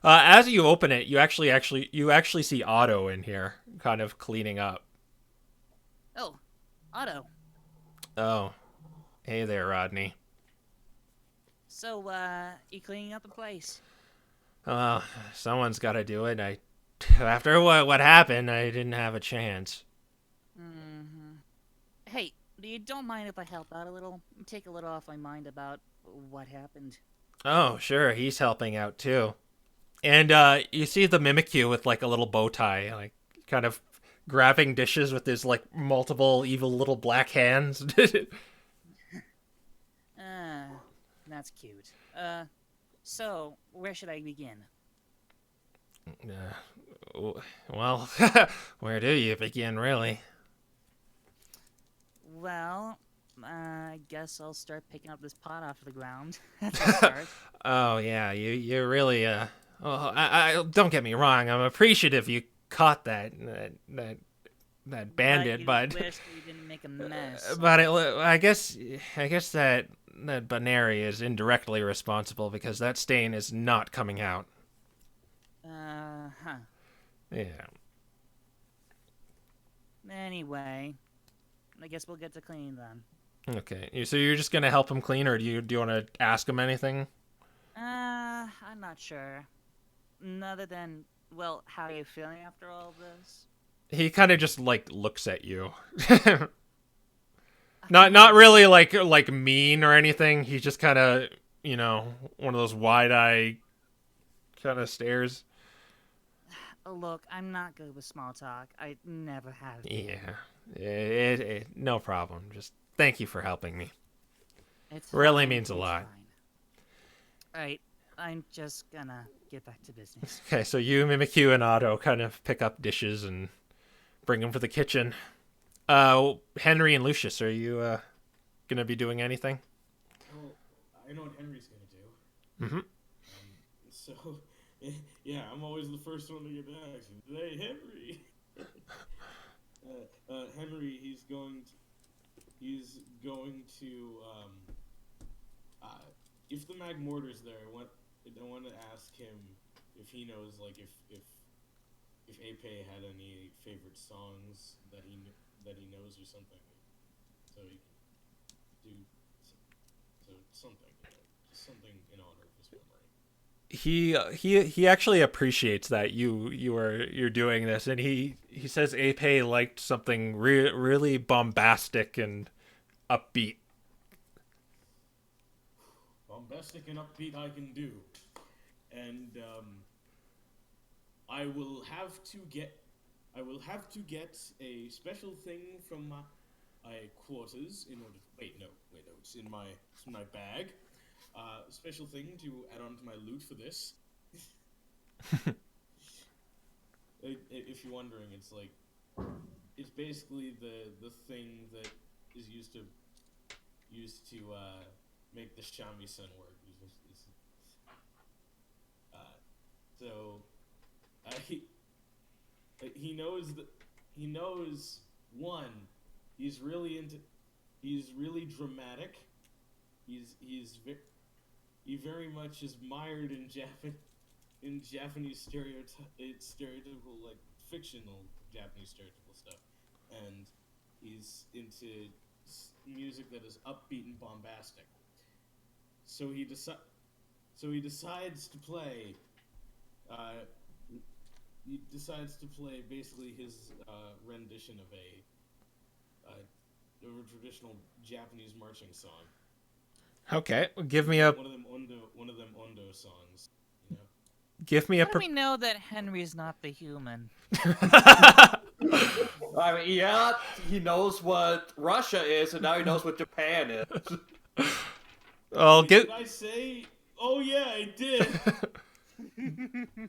As you open it, you actually see Otto in here, kind of cleaning up. Oh, Otto. Oh, hey there, Rodney. So, you cleaning up the place? Someone's got to do it. After what happened, I didn't have a chance. Mm-hmm. Hey, you don't mind if I help out a little? Take a little off my mind about what happened. Oh, sure, he's helping out too. And you see the Mimikyu with like a little bow tie, like kind of grabbing dishes with his like multiple evil little black hands. That's cute. So where should I begin? Well, where do you begin, really? Well, I guess I'll start picking up this pot off the ground. That's a start. Oh yeah, you really I don't get me wrong. I'm appreciative you caught that bandit, but but you wish that you didn't make a mess. but I guess that Baneri is indirectly responsible because that stain is not coming out. Huh. Yeah. Anyway, I guess we'll get to cleaning then. Okay. So you're just gonna help him clean, or do you want to ask him anything? I'm not sure. Other than, well, how are you feeling after all this? He kind of just like looks at you. Not really like mean or anything. He's just kind of, one of those wide-eye kind of stares. Look, I'm not good with small talk. I never have been. Yeah. No problem. Just thank you for helping me. It's really fine, means a it's lot. Fine. Alright, I'm just gonna get back to business. Okay, so you, Mimikyu, and Otto kind of pick up dishes and bring them to the kitchen. Henry and Lucius, are you gonna be doing anything? Well, I know what Henry's gonna do. Mm-hmm. So, yeah, I'm always the first one to get the action. Hey, Henry. Henry, he's going to if the Magmortar's there, I want to ask him if he knows, like, if Ape had any favorite songs that he knows or something, so he can do something, just something in honor of his memory. He actually appreciates that you're doing this, and he says Ape liked something really bombastic and upbeat. Bombastic and upbeat I can do, and I will have to get a special thing from my quarters in order. Wait, no, it's in my bag. Special thing to add on to my loot for this. If you're wondering, it's basically the thing that is used to make the shamisen work. He knows one. He's really dramatic. He very much is mired in Japanese stereotypical, like, fictional Japanese stereotypical stuff, and he's into music that is upbeat and bombastic. So he decides to play. He decides to play basically his rendition of a traditional Japanese marching song. Okay, give me a one of them Ondo songs. You know? Give me How do we know that Henry's not the human? I mean, yeah, he knows what Russia is, and now he knows what Japan is. Did I say? Oh yeah, I did.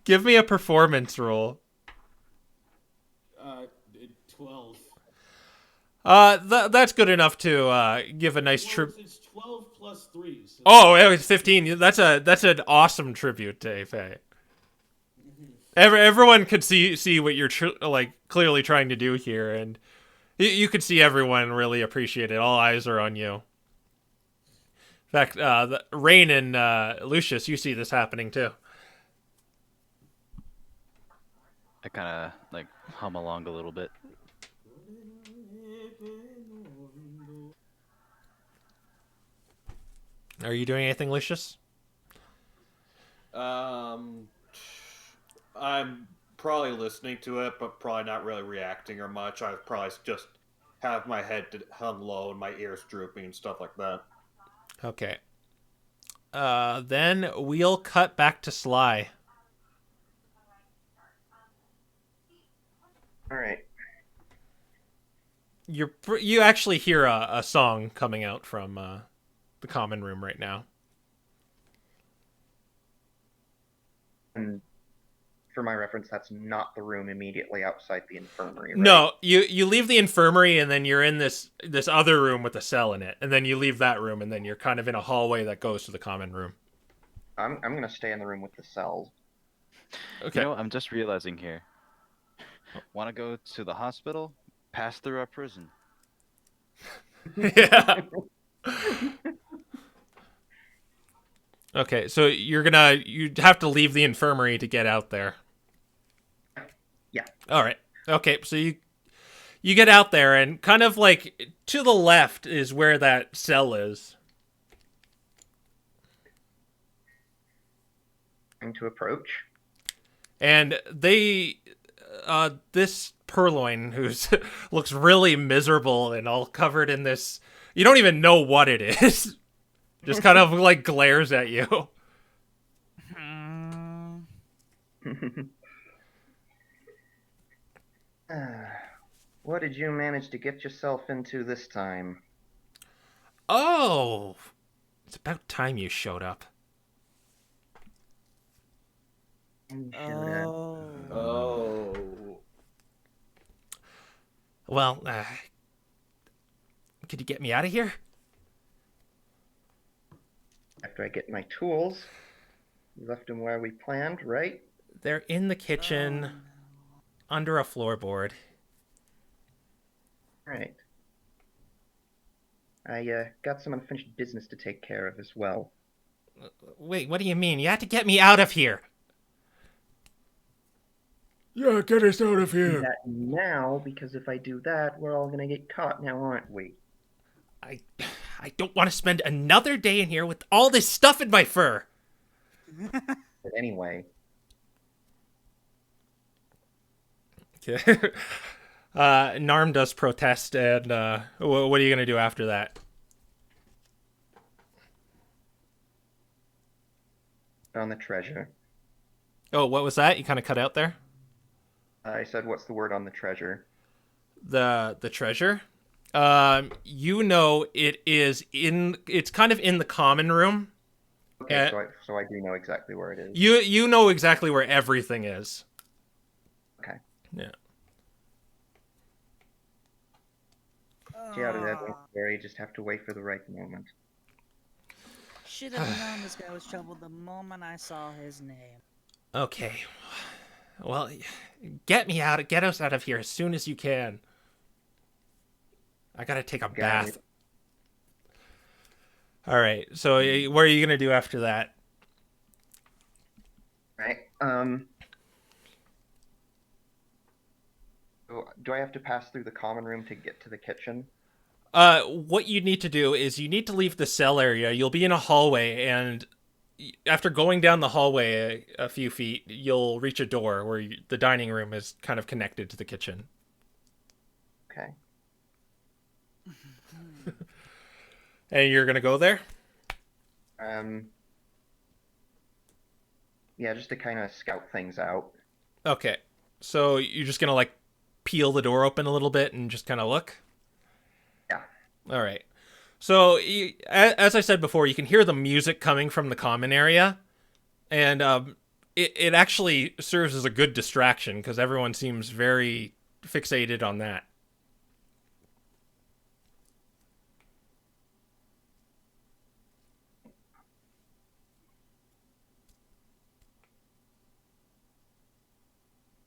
Give me a performance roll. 12. That's good enough to give a nice tribute. It's 12 plus 3. So Oh, it was 15. That's an awesome tribute to Ape. Everyone could see what you're clearly trying to do here, and you could see everyone really appreciate it. All eyes are on you. In fact, Rain and Lucius, you see this happening too. I kind of hum along a little bit. Are you doing anything, Lucius? I'm probably listening to it, but probably not really reacting or much. I probably just have my head hung low and my ears drooping and stuff like that. Okay. Then we'll cut back to Sly. All right. You actually hear a song coming out from the common room right now. And for my reference, that's not the room immediately outside the infirmary, right? No, you leave the infirmary and then you're in this other room with a cell in it, and then you leave that room and then you're kind of in a hallway that goes to the common room. I'm gonna stay in the room with the cells. Okay. You know, I'm just realizing here. Want to go to the hospital? Pass through our prison. Yeah. Okay, so you'd have to leave the infirmary to get out there. Yeah. All right. Okay, so you get out there and kind of like to the left is where that cell is. Trying to approach. And this Purloin who's looks really miserable and all covered in this, you don't even know what it is. Just kind of like glares at you. What did you manage to get yourself into this time? Oh, it's about time you showed up. Oh. Well, could you get me out of here? After I get my tools, we left them where we planned, right? They're in the kitchen, under a floorboard. Right. I got some unfinished business to take care of as well. Wait, what do you mean? You had to get me out of here. Yeah, get us out of Do here. that now, because if I do that, we're all gonna get caught now, aren't we? I don't want to spend another day in here with all this stuff in my fur. But anyway, Okay. Narm does protest, and what are you gonna do after that? on the treasure. Oh, what was that? You kind of cut out there. I said, what's the word on the treasure? The treasure. You know it is in. It's kind of in the common room. Okay, so I do know exactly where it is. You know exactly where everything is. Okay. Yeah. Stay out of that, don't worry, just have to wait for the right moment. Should have known this guy was trouble the moment I saw his name. Okay. Well, get us out of here as soon as you can. I gotta take a bath. All right. So, what are you gonna do after that? Right. Do I have to pass through the common room to get to the kitchen? What you need to do is you need to leave the cell area. You'll be in a hallway, and after going down the hallway a few feet, you'll reach a door where the dining room is kind of connected to the kitchen. Okay. And you're gonna go there? Yeah, just to kind of scout things out. Okay. So you're just gonna like peel the door open a little bit and just kind of look? Yeah. All right. So, as I said before, you can hear the music coming from the common area, and it actually serves as a good distraction because everyone seems very fixated on that.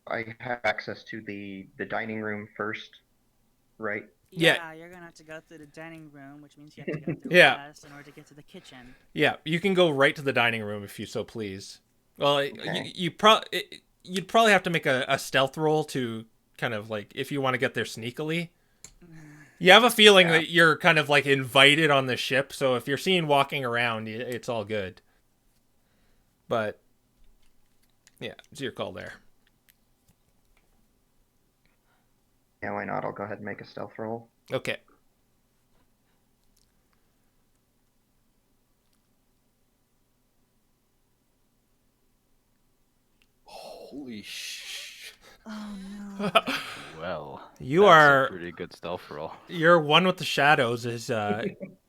I have access to the dining room first, right? Yeah. You're gonna have to go through the dining room, which means you have to go through Yeah. us in order to get to the kitchen. Yeah, you can go right to the dining room if you so please. Well, Okay. you'd probably have to make a stealth roll to kind of like if you want to get there sneakily. You have a feeling that you're kind of like invited on the ship, so if you're seen walking around, it's all good. But yeah, it's your call there. Yeah, why not? I'll go ahead and make a stealth roll. Okay. Holy sh! Oh no. Well, You that's are a pretty good stealth roll. you're one with the shadows. Is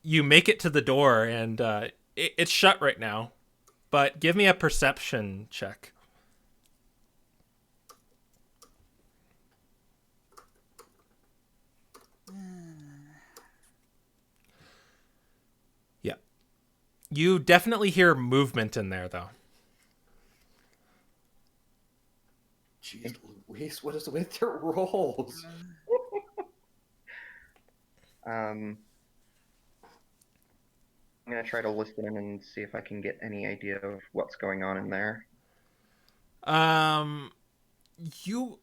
you make it to the door and it's shut right now. But give me a perception check. Yeah, you definitely hear movement in there though. Jeez Louise, what is with your rolls? I'm gonna try to listen in and see if I can get any idea of what's going on in there. You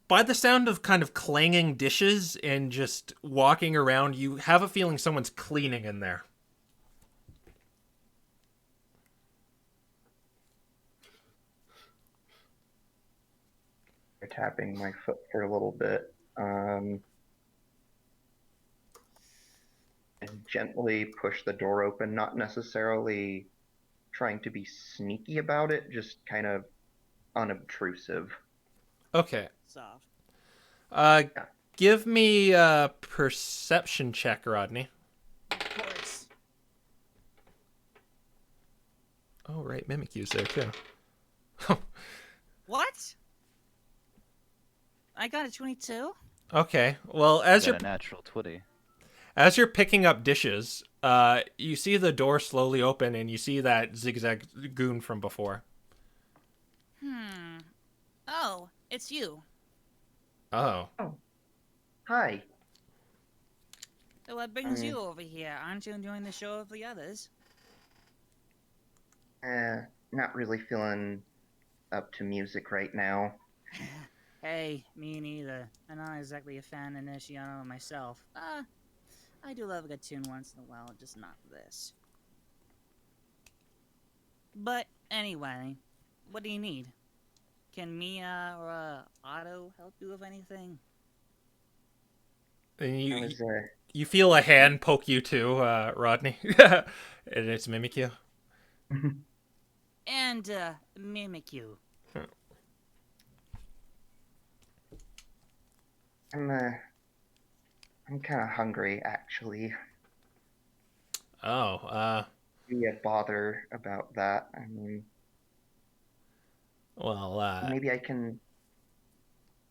by the sound of kind of clanging dishes and just walking around, you have a feeling someone's cleaning in there. Tapping my foot for a little bit. And gently push the door open, not necessarily trying to be sneaky about it, just kind of unobtrusive. Okay. Soft. Give me a perception check, Rodney. Of course. Oh, right, Mimikyu's there too. What? I got a 22. Okay. Well, as Got you're a natural 20. as you're picking up dishes, you see the door slowly open, and you see that zigzag goon from before. Oh, it's you. Oh. Hi. So what brings you over here? Aren't you enjoying the show of the others? Not really feeling up to music right now. Hey, me neither. I'm not exactly a fan of Nishiano myself. I do love a good tune once in a while, just not this. But anyway, what do you need? Can Mia or Otto help you with anything? And I was, you feel a hand poke you too, Rodney. And it's Mimikyu. And mimic you. I'm kind of hungry, actually. Oh, Be a bother about that. I mean, well, maybe I can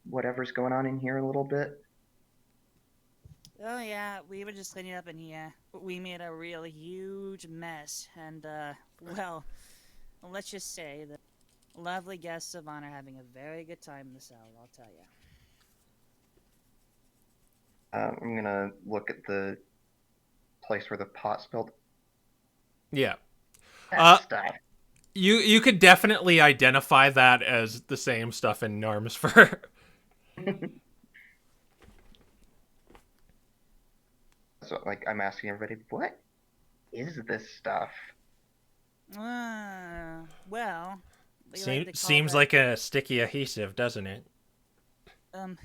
whatever's going on in here a little bit. Oh yeah, we were just cleaning up in here. We made a really huge mess, and well, let's just say that lovely guests of honor having a very good time in the cell, I'll tell you. I'm gonna look at the place where the pot spilled. yeah. That stuff. You could definitely identify that as the same stuff in Norm's fur. So, like, I'm asking everybody, what is this stuff? Well, Seems like a sticky adhesive, doesn't it?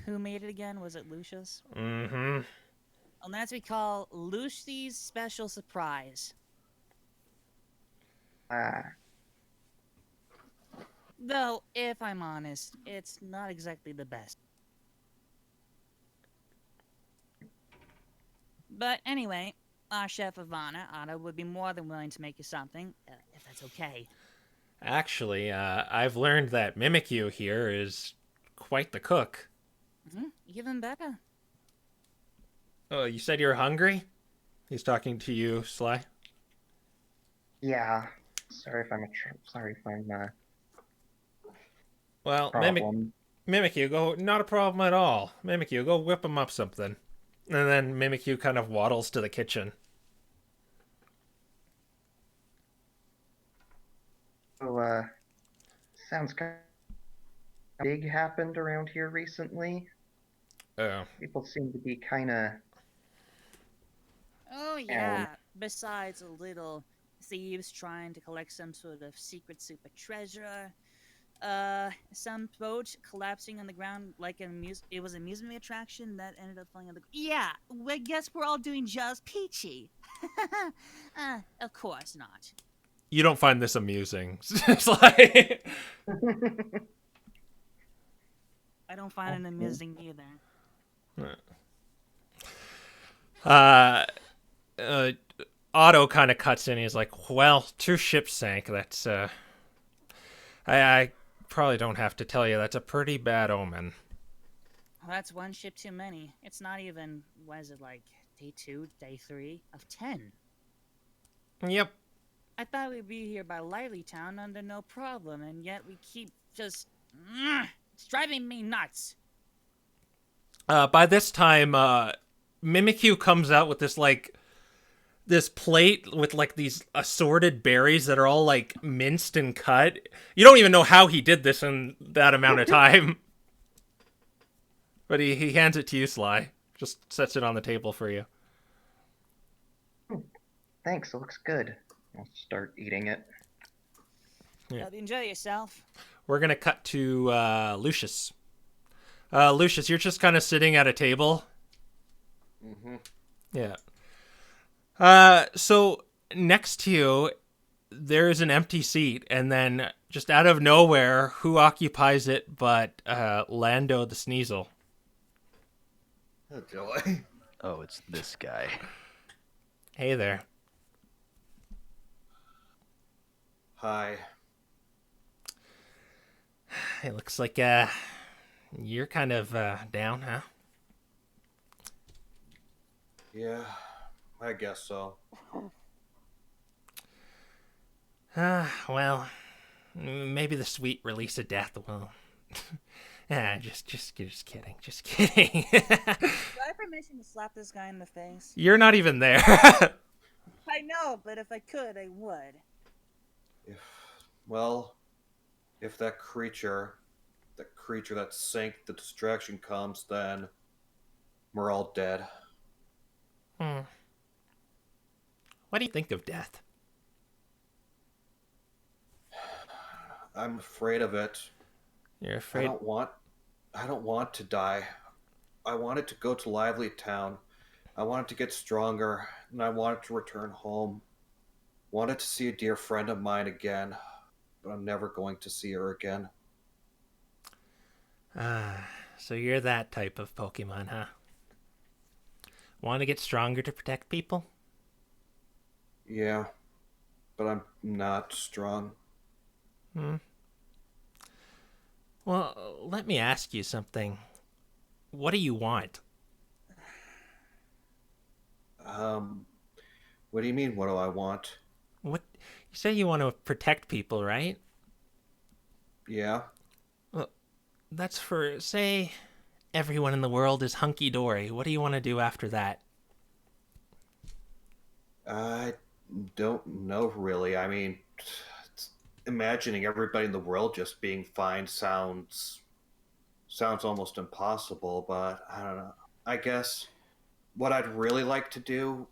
Who made it again? Was it Lucius? Mm-hmm. And that's what we call Lucy's Special Surprise. Though, if I'm honest, it's not exactly the best. But anyway, our chef of honor, Otto, would be more than willing to make you something, if that's okay. Actually, I've learned that Mimikyu here is quite the cook. Even better. Oh, you said you're hungry? He's talking to you, Sly. Yeah. Sorry if I'm Well, problem. Mimikyu, go. Not a problem at all. Mimikyu, go whip him up something. And then Mimikyu kind of waddles to the kitchen. So, sounds kind of big happened around here recently. Oh. People seem to be kind of. Oh, yeah. Besides a little thieves trying to collect some sort of secret super treasure, some boat collapsing on the ground like it was an amusement attraction that ended up falling on the. Yeah, I guess we're all doing just peachy. Of course not. You don't find this amusing. It's like. I don't find it amusing either. Otto kind of cuts in. He's like, "Well, 2 ships sank. That's I probably don't have to tell you. That's a pretty bad omen." Well, that's 1 ship too many. It's not even, what is it, like, day 2, day 3 of 10. Yep. I thought we'd be here by Lively Town under no problem, and yet we keep just... It's driving me nuts. By this time, Mimikyu comes out with this plate with like these assorted berries that are all like minced and cut. You don't even know how he did this in that amount of time. But he hands it to you, Sly. Just sets it on the table for you. Thanks, it looks good. I'll start eating it. Yeah. Well, enjoy yourself. We're going to cut to Lucius. Lucius, you're just kind of sitting at a table. Mm-hmm. Yeah. So next to you, there's an empty seat, and then just out of nowhere, who occupies it but Lando the Sneasel? Oh, joy. Oh, it's this guy. Hey there. Hi. It looks like you're kind of down, huh? Yeah, I guess so. Well, maybe the sweet release of death will. Just kidding. Just kidding. Do I have permission to slap this guy in the face? You're not even there. I know, but if I could, I would. If that creature that sank the distraction comes, then we're all dead. What do you think of death? I'm afraid of it. You're afraid? I don't want to die. I wanted to go to Lively Town. I wanted to get stronger, and I wanted to return home. Wanted to see a dear friend of mine again, but I'm never going to see her again. So you're that type of Pokemon, huh? Want to get stronger to protect people? Yeah, but I'm not strong. Well, let me ask you something. What do you want? What do you mean, what do I want? What you say you want to protect people, right? Yeah? Well, that's for, say, everyone in the world is hunky-dory. What do you want to do after that? I don't know, really. I mean, imagining everybody in the world just being fine sounds almost impossible, but I don't know. I guess what I'd really like to do,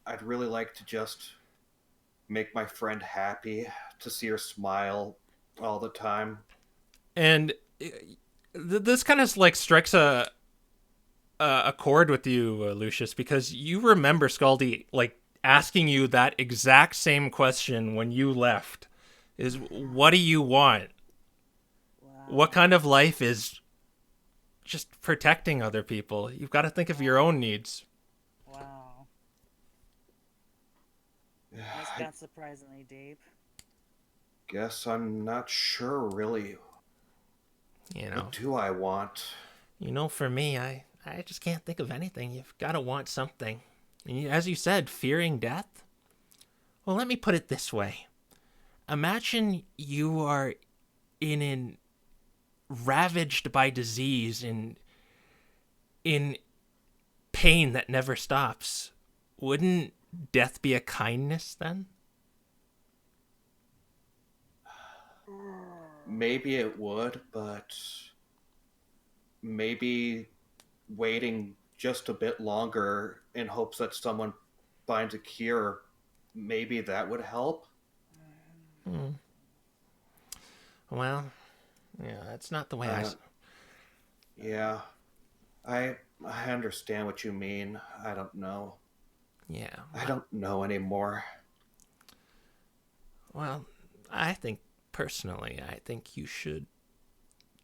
I'd really like to just make my friend happy, to see her smile all the time. And this kind of like strikes a chord with you, Lucius, because you remember Scaldi like asking you that exact same question when you left. Is what do you want? Wow. What kind of life is just protecting other people? You've got to think of your own needs. Wow. I That's surprisingly deep. guess I'm not sure, really. You know. What do I want? You know, for me, I just can't think of anything. You've got to want something. And as you said, fearing death? Well, let me put it this way. Imagine you are ravaged by in pain that never stops. Wouldn't death be a kindness then? Maybe it would, but maybe waiting just a bit longer in hopes that someone finds a cure, maybe that would help. Well, yeah, that's not the way Yeah, I understand what you mean. I don't know. Yeah. I don't know anymore. Well, I think, personally, I think you should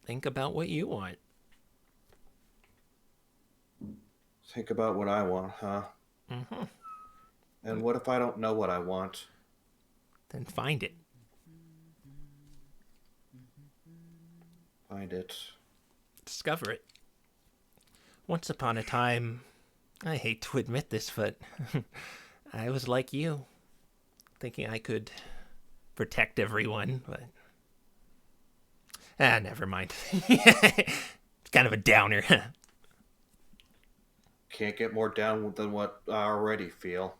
think about what you want. Think about what I want, huh? Mm-hmm. And what if I don't know what I want? Then find it. Find it. Discover it. Once upon a time, I hate to admit this, but I was like you, thinking I could protect everyone, but never mind. It's kind of a downer. Can't get more down than what I already feel.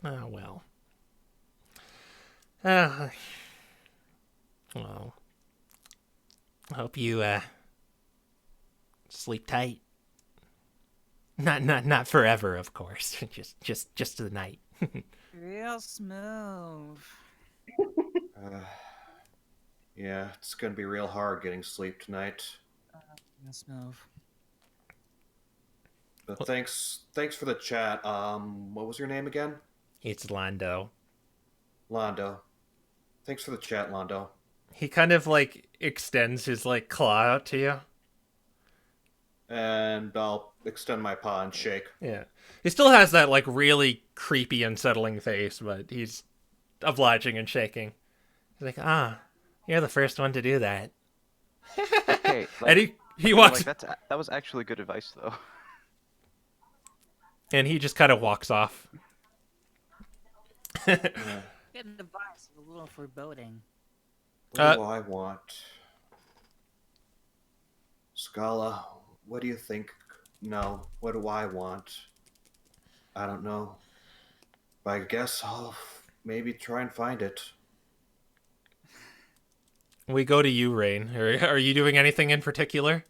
Oh well. Well, I hope you sleep tight. Not forever, of course. just the night. Real smooth. Yeah, it's gonna be real hard getting sleep tonight. Real smooth. But thanks for the chat. What was your name again? It's Lando. Londo. Thanks for the chat, Londo. He kind of like extends his like claw out to you. And I'll extend my paw and shake. Yeah. He still has that like really creepy, unsettling face, but he's obliging and shaking. He's like, you're the first one to do that. Hey, And he walks, like that was actually good advice though. and he just kind of walks off. Good advice, a little foreboding. What do I want? Scala, what do you think? No, what do I want? I don't know. But I guess I'll maybe try and find it. We go to you, Rain. Are you doing anything in particular?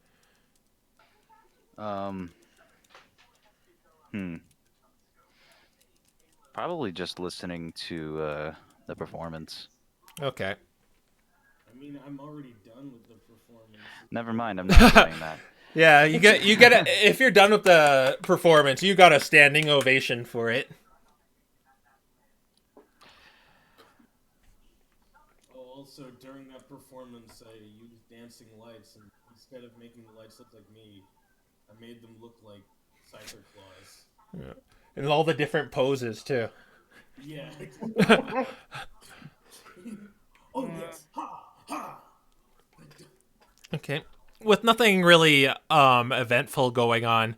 Probably just listening to the performance. Okay. I mean, I'm already done with the performance. Never mind, I'm not doing that. Yeah, you get if you're done with the performance, you got a standing ovation for it. Oh, also during that performance, I used dancing lights, and instead of making the lights look like me, I made them look like Cypher Claws. Yeah. And all the different poses too. Yeah. Oh yes, ha ha. Okay. With nothing really eventful going on,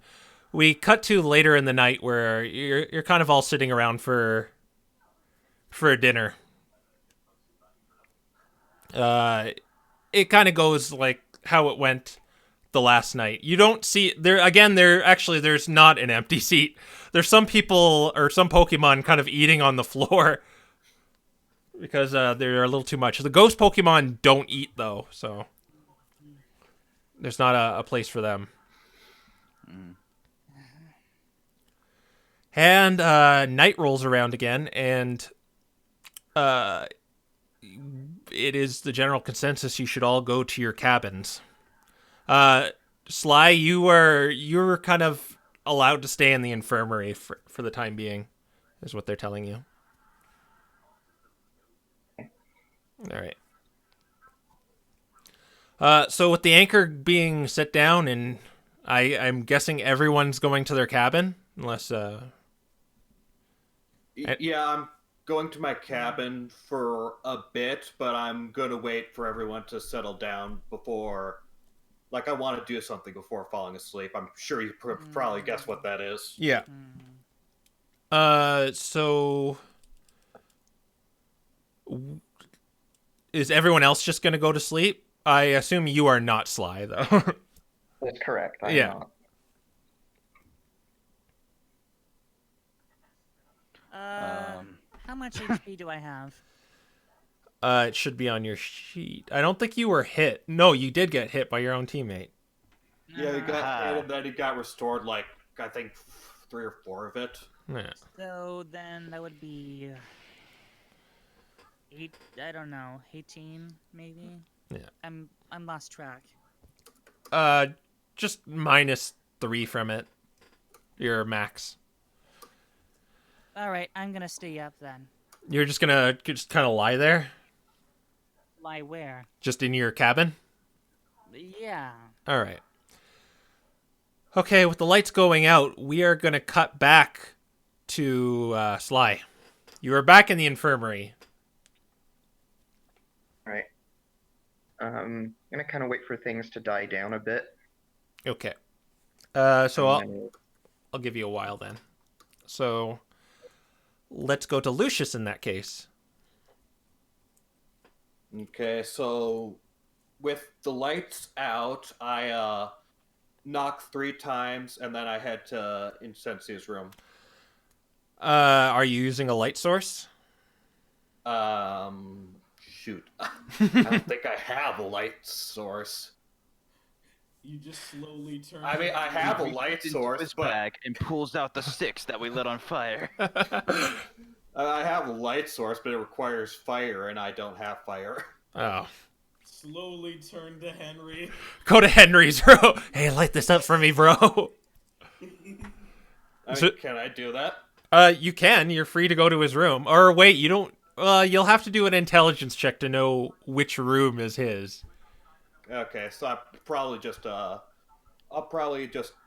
we cut to later in the night where you're kind of all sitting around for dinner. It kind of goes like how it went the last night. You don't see there's not an empty seat. There's some people or some Pokemon kind of eating on the floor because they're a little too much. The ghost Pokemon don't eat though, so there's not a place for them. And night rolls around again, and it is the general consensus you should all go to your cabins. Sly, you're kind of allowed to stay in the infirmary for the time being, is what they're telling you. All right. So with the anchor being set down, and I'm guessing everyone's going to their cabin, unless Yeah, I'm going to my cabin for a bit, but I'm gonna wait for everyone to settle down before. Like, I want to do something before falling asleep. I'm sure you probably guess what that is. Yeah. So is everyone else just going to go to sleep? I assume you are not Sly, though. That's correct. I'm Yeah. not. How much HP do I have? It should be on your sheet. I don't think you were hit. No, you did get hit by your own teammate. Yeah, he got hit and then he got restored, like, I think 3 or 4 of it. Yeah. So then that would be 8. I don't know, 18 maybe. Yeah. I'm lost track. Just -3 from it. Your max. All right, I'm gonna stay up then. You're just gonna kind of lie there, Lie where? just in your cabin. Yeah. All right. Okay, with the lights going out, we are going to cut back to Sly. You are back in the infirmary. All right. Gonna kind of wait for things to die down a bit. Okay. And So then I'll give you a while then. So let's go to Lucius in that case. Okay, so with the lights out, I knock 3 times, and then I head to Incensia's room. Are you using a light source? Shoot. I don't think I have a light source. You just slowly turn. I mean, I have a He light reaches into source, his but bag and pulls out the sticks that we lit on fire. I have a light source, but it requires fire, and I don't have fire. Oh. Slowly turn to Henry. Go to Henry's room. Hey, light this up for me, bro. I mean, can I do that? You can. You're free to go to his room. Or wait, you don't. You'll have to do an intelligence check to know which room is his. Okay, so I'll probably just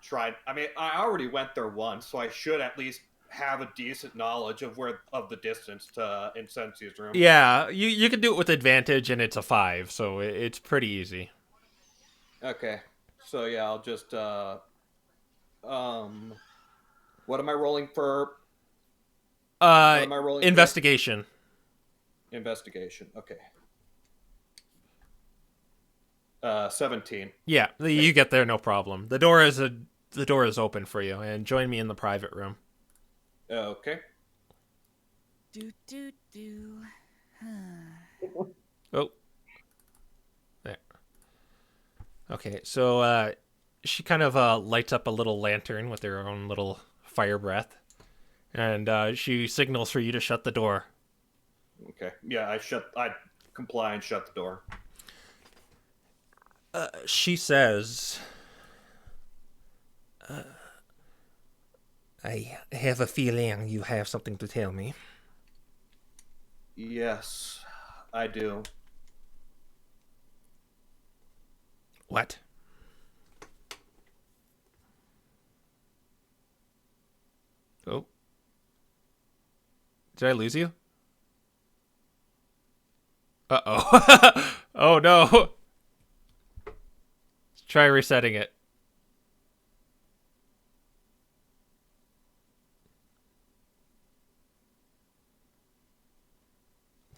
try. I mean, I already went there once, so I should at least have a decent knowledge of the distance to Incensia's room. Yeah, you can do it with advantage, and it's a 5, so it's pretty easy. Okay, so yeah, I'll just what am I rolling for? What am I rolling for? Investigation. Investigation. Okay. 17. Yeah, you get there, no problem. The door is open for you, and join me in the private room. Okay. Do do do. Oh. There. Okay, so she kind of lights up a little lantern with her own little fire breath, and she signals for you to shut the door. Okay. Yeah, I comply and shut the door. She says, I have a feeling you have something to tell me. Yes, I do. What? Oh. Did I lose you? Uh-oh. Oh, no. Try resetting it.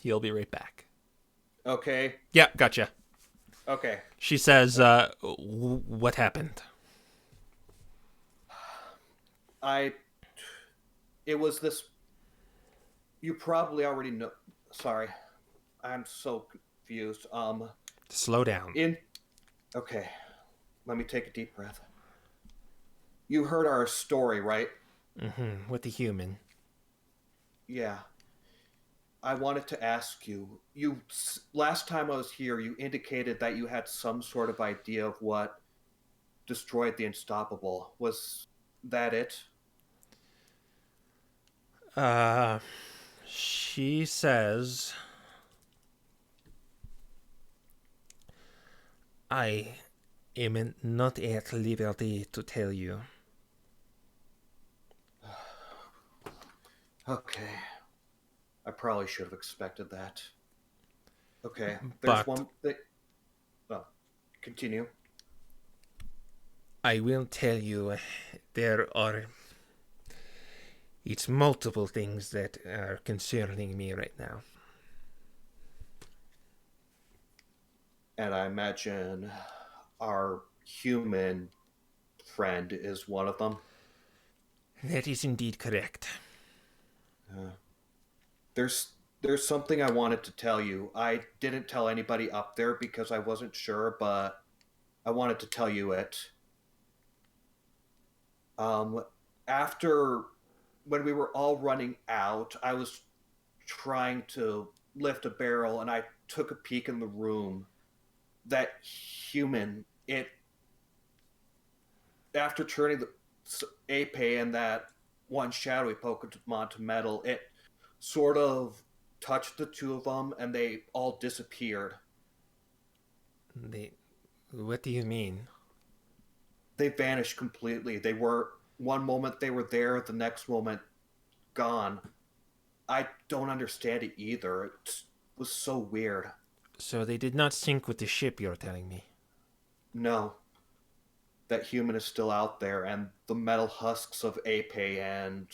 He'll be right back. Okay. Yeah, gotcha. Okay. She says, what happened? It was this. You probably already know. Sorry. I'm so confused. Slow down. Okay. Let me take a deep breath. You heard our story, right? Mm-hmm. With the human. Yeah. I wanted to ask you. Last time I was here, you indicated that you had some sort of idea of what destroyed the Unstoppable. Was that it? She says, I am not at liberty to tell you. Okay. I probably should have expected that. Okay. There's one thing. Oh, continue. I will tell you it's multiple things that are concerning me right now. And I imagine our human friend is one of them. That is indeed correct. There's something I wanted to tell you. I didn't tell anybody up there because I wasn't sure, but I wanted to tell you it. After when we were all running out, I was trying to lift a barrel and I took a peek in the room. That human, after turning the Ape and that one shadowy Pokemon to metal, it sort of touched the two of them and they all disappeared. What do you mean? they vanished completely. They were, one moment they were there, the next moment gone. I don't understand it either. It was so weird. So they did not sink with the ship, you're telling me? No. That human is still out there, and the metal husks of Ape and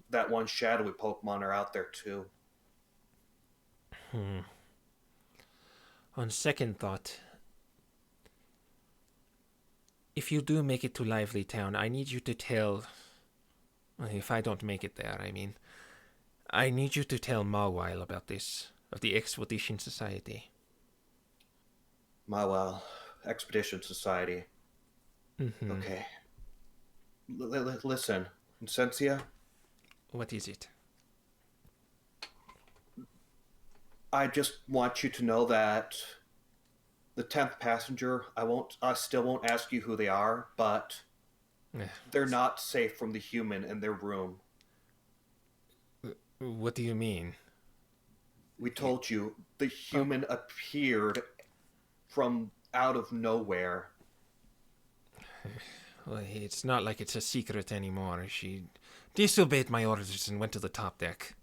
that one shadowy Pokemon are out there too. On second thought, if you do make it to Lively Town, I need you to tell... If I don't make it there, I mean... I need you to tell Mawile about this, of the Expedition Society. Mawile, Expedition Society. Mm-hmm. Okay. Listen, Insensia, What is it? I just want you to know that the 10th passenger, I still won't ask you who they are, but they're not safe from the human in their room. What do you mean? We told you the human appeared from out of nowhere. Well, it's not like it's a secret anymore. She disobeyed my orders and went to the top deck.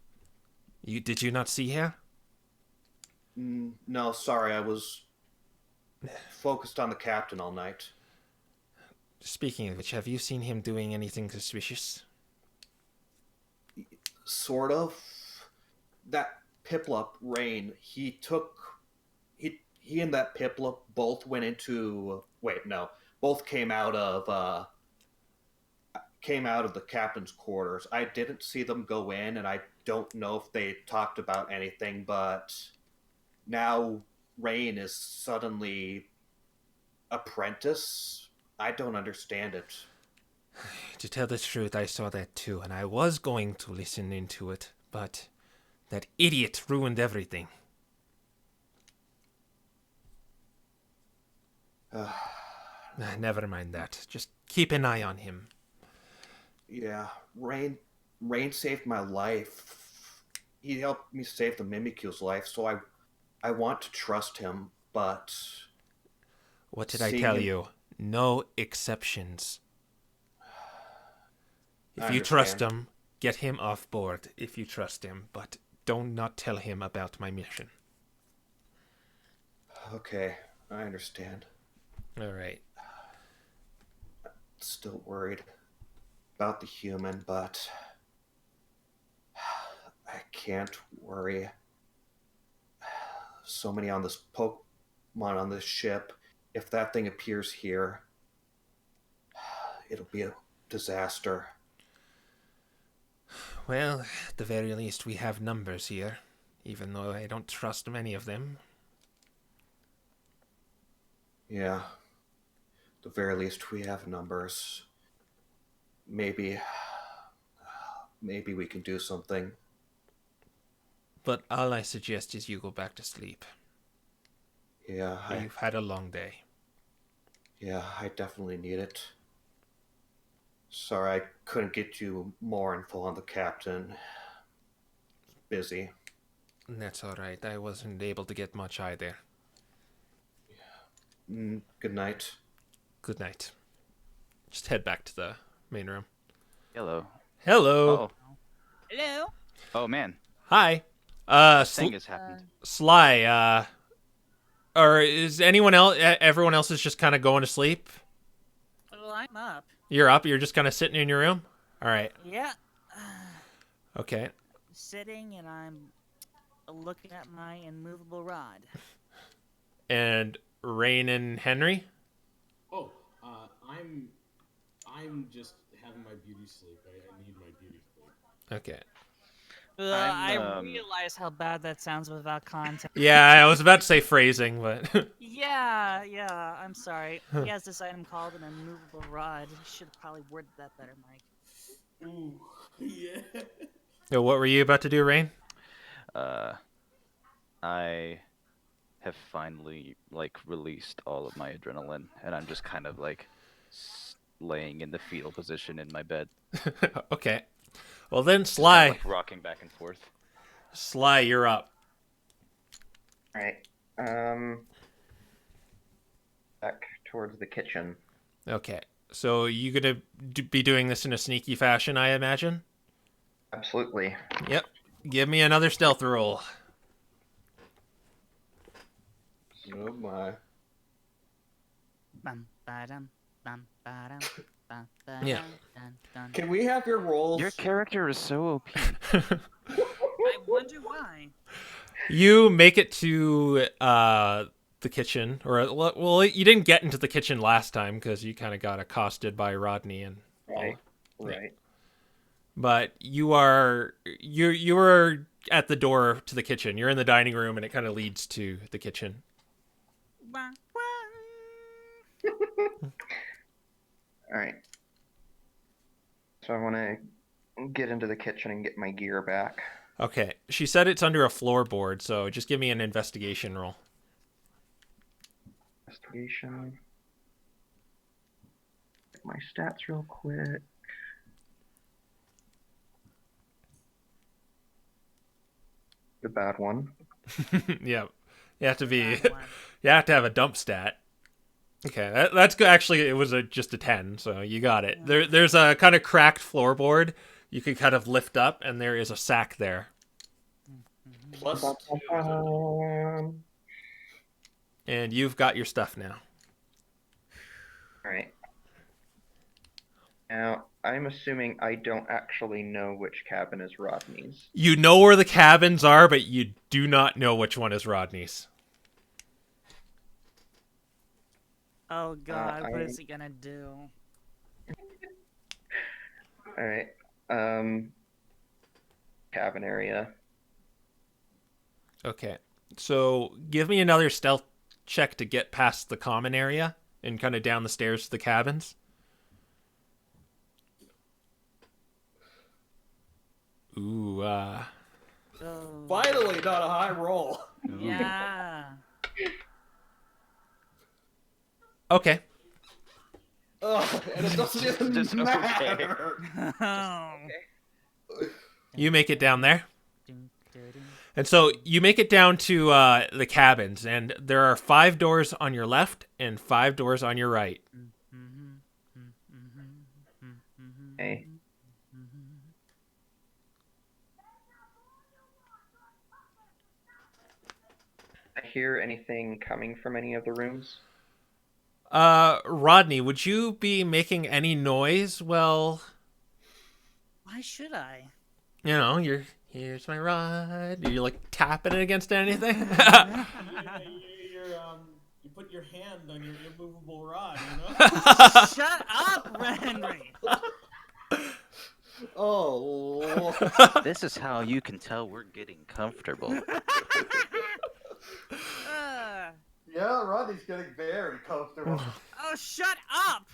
Did you not see her? No, sorry, I was focused on the captain all night. Speaking of which, have you seen him doing anything suspicious? Sort of. That Piplup, Rain, he and that Piplup both went into... Wait, no. Both came out of the captain's quarters. I didn't see them go in, and I don't know if they talked about anything, but now Rain is suddenly apprentice. I don't understand it. To tell the truth, I saw that too, and I was going to listen into it, but that idiot ruined everything. Never mind that. Just keep an eye on him. Yeah, Rain saved my life. He helped me save the Mimikyu's life, so I want to trust him, but... What did I tell you? No exceptions. If you trust him, get him off board if you trust him, but don't not tell him about my mission. Okay, I understand. All right. Still worried about the human, but I can't worry. So many on this Pokemon on this ship. If that thing appears here, it'll be a disaster. Well, at the very least, we have numbers here, even though I don't trust many of them. Yeah. At the very least, we have numbers. Maybe we can do something. But all I suggest is you go back to sleep. Yeah, You've had a long day. Yeah, I definitely need it. Sorry, I couldn't get you more info on the captain. Busy. That's all right. I wasn't able to get much either. Good night. Good night. Just head back to the main room. Hello. Hello. Oh. Hello? Oh, man. Hi. Thing has happened. Sly, or is anyone else, everyone else is just kind of going to sleep? Well, I'm up. You're up? You're just kind of sitting in your room? All right. Yeah. Okay. Sitting and I'm looking at my immovable rod. And Rain and Henry? Oh, I'm just having my beauty sleep. I need my beauty sleep. Okay. I realize how bad that sounds without context. Yeah, I was about to say phrasing, but... Yeah, I'm sorry. He has this item called an immovable rod. Should have probably worded that better, Mike. Ooh, yeah. Yo, what were you about to do, Rain? I have finally, released all of my adrenaline, and I'm just kind of, laying in the fetal position in my bed. Okay. Well then, Sly. Kind of, rocking back and forth. Sly, you're up. Alright. Back towards the kitchen. Okay. So you gonna be doing this in a sneaky fashion, I imagine? Absolutely. Yep. Give me another stealth roll. Oh my. Bum, ba-dum, bum, ba-dum, bum, Yeah. ba-dum, dun, dun. Can we have your rolls? Your character is so OP. I wonder why. You make it to the kitchen, or well, you didn't get into the kitchen last time because you kind of got accosted by Rodney and all. Right. Right. But you are at the door to the kitchen. You're in the dining room, and it kind of leads to the kitchen. Wah, wah. All right. So I want to get into the kitchen and get my gear back. Okay. She said it's under a floorboard, so just give me an investigation roll. Investigation. Get my stats real quick. The bad one. Yeah. You have to be. Bad one. You have to have a dump stat. Okay, that's good. Actually, it was just a 10, so you got it. There's a kind of cracked floorboard you can kind of lift up, and there is a sack there. Plus 2. And you've got your stuff now. All right. Now, I'm assuming I don't actually know which cabin is Rodney's. You know where the cabins are, but you do not know which one is Rodney's. Oh god, what I- is he gonna do? All right. Cabin area. Okay, so give me another stealth check to get past the common area and kind of down the stairs to the cabins. Ooh, Oh. Finally, not a high roll. Yeah. okay. Ugh, and it doesn't even Just okay. matter. Oh. You make it down there. Dun, dun, dun. And so you make it down to the cabins, and there are 5 doors on your left and 5 doors on your right. Okay. I hear anything coming from any of the rooms? Rodney, would you be making any noise? Well, Why should I? you know, here's my rod. You're like tapping it against anything. You put your hand on your immovable rod, you know? Shut up, Henry! Oh. This is how you can tell we're getting comfortable. Yeah, Rodney's getting very comfortable. Oh, shut up!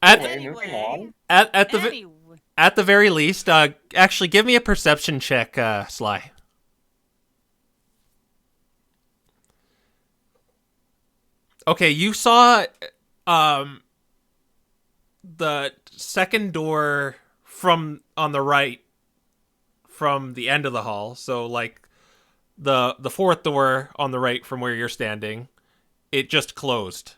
at Okay, moving Anyway. on. at the Anyway. at the very least, actually, give me a perception check, Sly. Okay, you saw the second door from on the right from the end of the hall. So like the fourth door on the right from where you're standing, it just closed.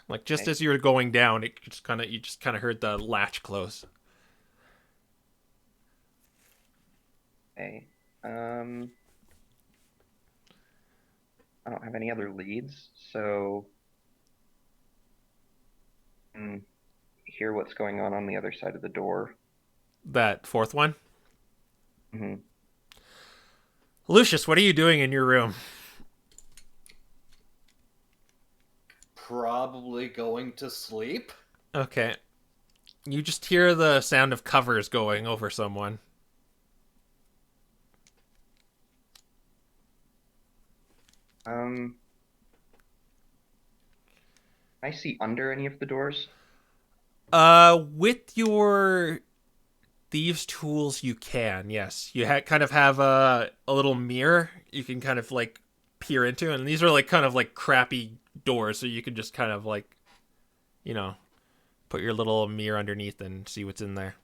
Like just Okay. as you were going down, it just you just kind of heard the latch close. Okay. I don't have any other leads, so hear what's going on the other side of the door. That fourth one. hmm Lucius, what are you doing in your room? Probably going to sleep. Okay. You just hear the sound of covers going over someone. I see under any of the doors. With your thieves' tools, you can. Yes, you kind of have a little mirror you can kind of like peer into, and these are like kind of like crappy doors, so you can just kind of like, you know, put your little mirror underneath and see what's in there.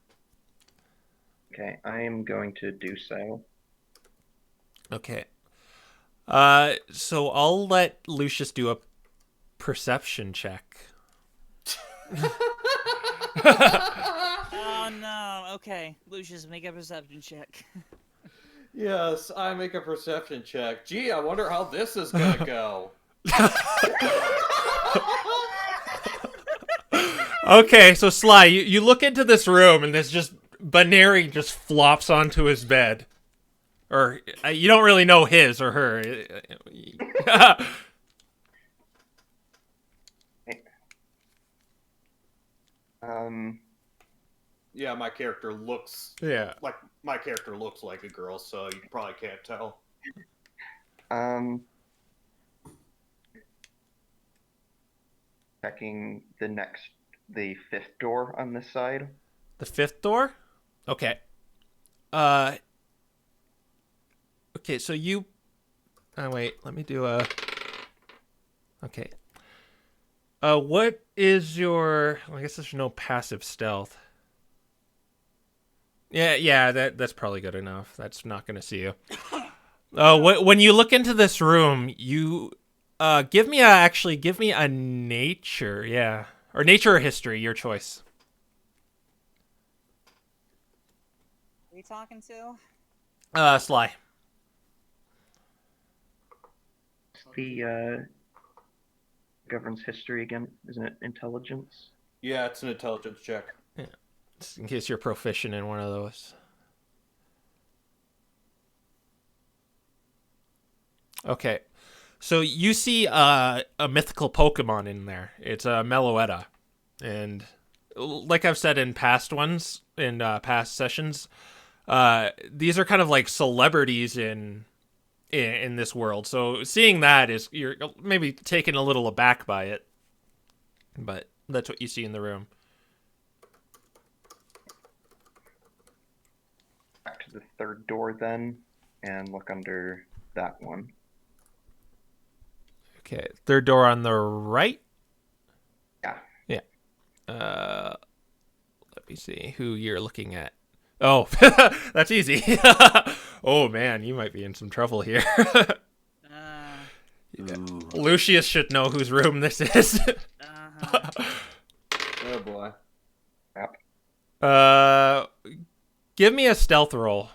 Okay, I am going to do so. Okay. So I'll let Lucius do a perception check. Oh no. Okay, Lucius, make a perception check. Yes, I make a perception check. Gee, I wonder how this is gonna go. Okay, so Sly, you look into this room and there's just Baneri just flops onto his bed. Or you don't really know his or her. Yeah, my character looks Yeah. like a girl, so you probably can't tell. Checking the fifth door on this side. The fifth door? Okay. Okay, so you... wait, let me do a... Okay. What is your... Well, I guess there's no passive stealth. Yeah, that's probably good enough. That's not going to see you. When you look into this room, you... give me a nature, yeah. Or nature or history, your choice. Who are you talking to? Sly. The governs history again, isn't it? Intelligence. Yeah, it's an intelligence check. Yeah. Just in case you're proficient in one of those. Okay. So you see a mythical Pokemon in there. It's a Meloetta. And like I've said in past ones, in past sessions, these are kind of like celebrities in this world. So seeing that you're maybe taken a little aback by it. But that's what you see in the room. Back to the third door then, and look under that one. Okay, third door on the right? Yeah. Yeah. Let me see who you're looking at. Oh, that's easy. Oh man, you might be in some trouble here. Yeah. Lucius should know whose room this is. Oh boy. Yep. Give me a stealth roll.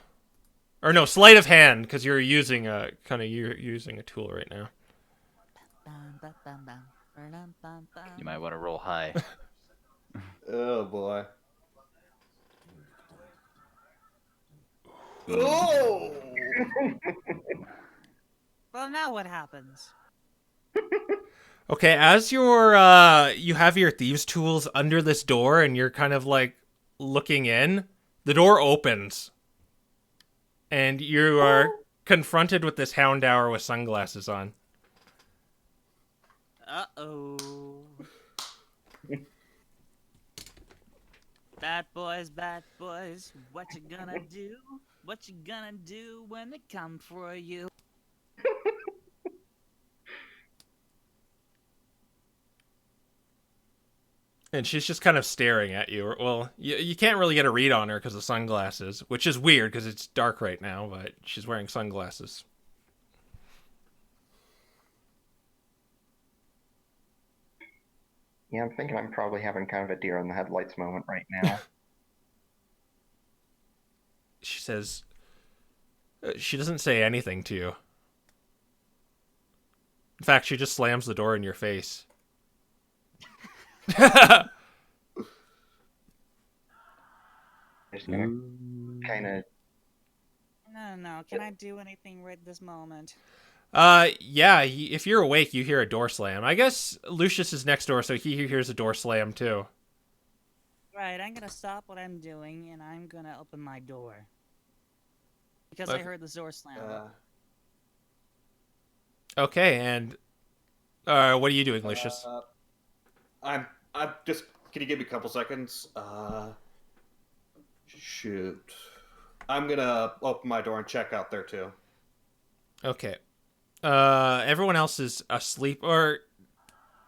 Or no, sleight of hand, because you're using a tool right now. You might want to roll high. Oh boy. Oh! Well, now what happens? Okay, as you're you have your thieves' tools under this door and you're kind of like looking in, the door opens. And you are confronted with this Houndour with sunglasses on. Uh-oh. Bad boys, what you gonna do? What you gonna do when they come for you? And she's just kind of staring at you. Well, you can't really get a read on her because of sunglasses, which is weird because it's dark right now, but she's wearing sunglasses. Yeah, I'm thinking I'm probably having kind of a deer in the headlights moment right now. She says... she doesn't say anything to you. In fact, she just slams the door in your face. Just gonna kind of... No. Can I do anything right this moment? Yeah, if you're awake, you hear a door slam. I guess Lucius is next door, so he hears a door slam, too. Right, I'm gonna stop what I'm doing, and I'm gonna open my door. Because I heard the door slam. Okay, and... what are you doing, Lucius? I'm just... Can you give me a couple seconds? Shoot. I'm gonna open my door and check out there, too. Okay. Everyone else is asleep, or...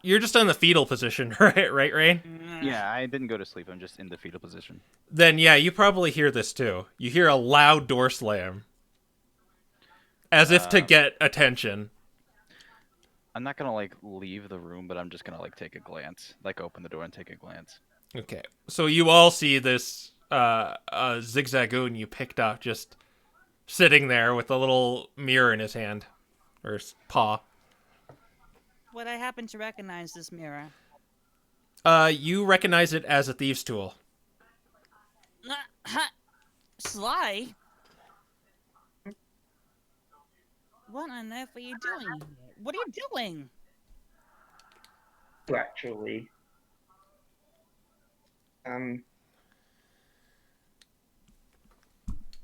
You're just in the fetal position, right, Rain? Yeah, I didn't go to sleep. I'm just in the fetal position. Then, yeah, you probably hear this, too. You hear a loud door slam. as if to get attention. I'm not gonna like leave the room, but I'm just gonna like take a glance, like open the door and take a glance. Okay, so you all see this Zigzagoon you picked up just sitting there with a little mirror in his hand, or his paw. Would I happen to recognize this mirror? You recognize it as a thieves' tool. Sly? What on earth are you doing here? What are you doing? Actually,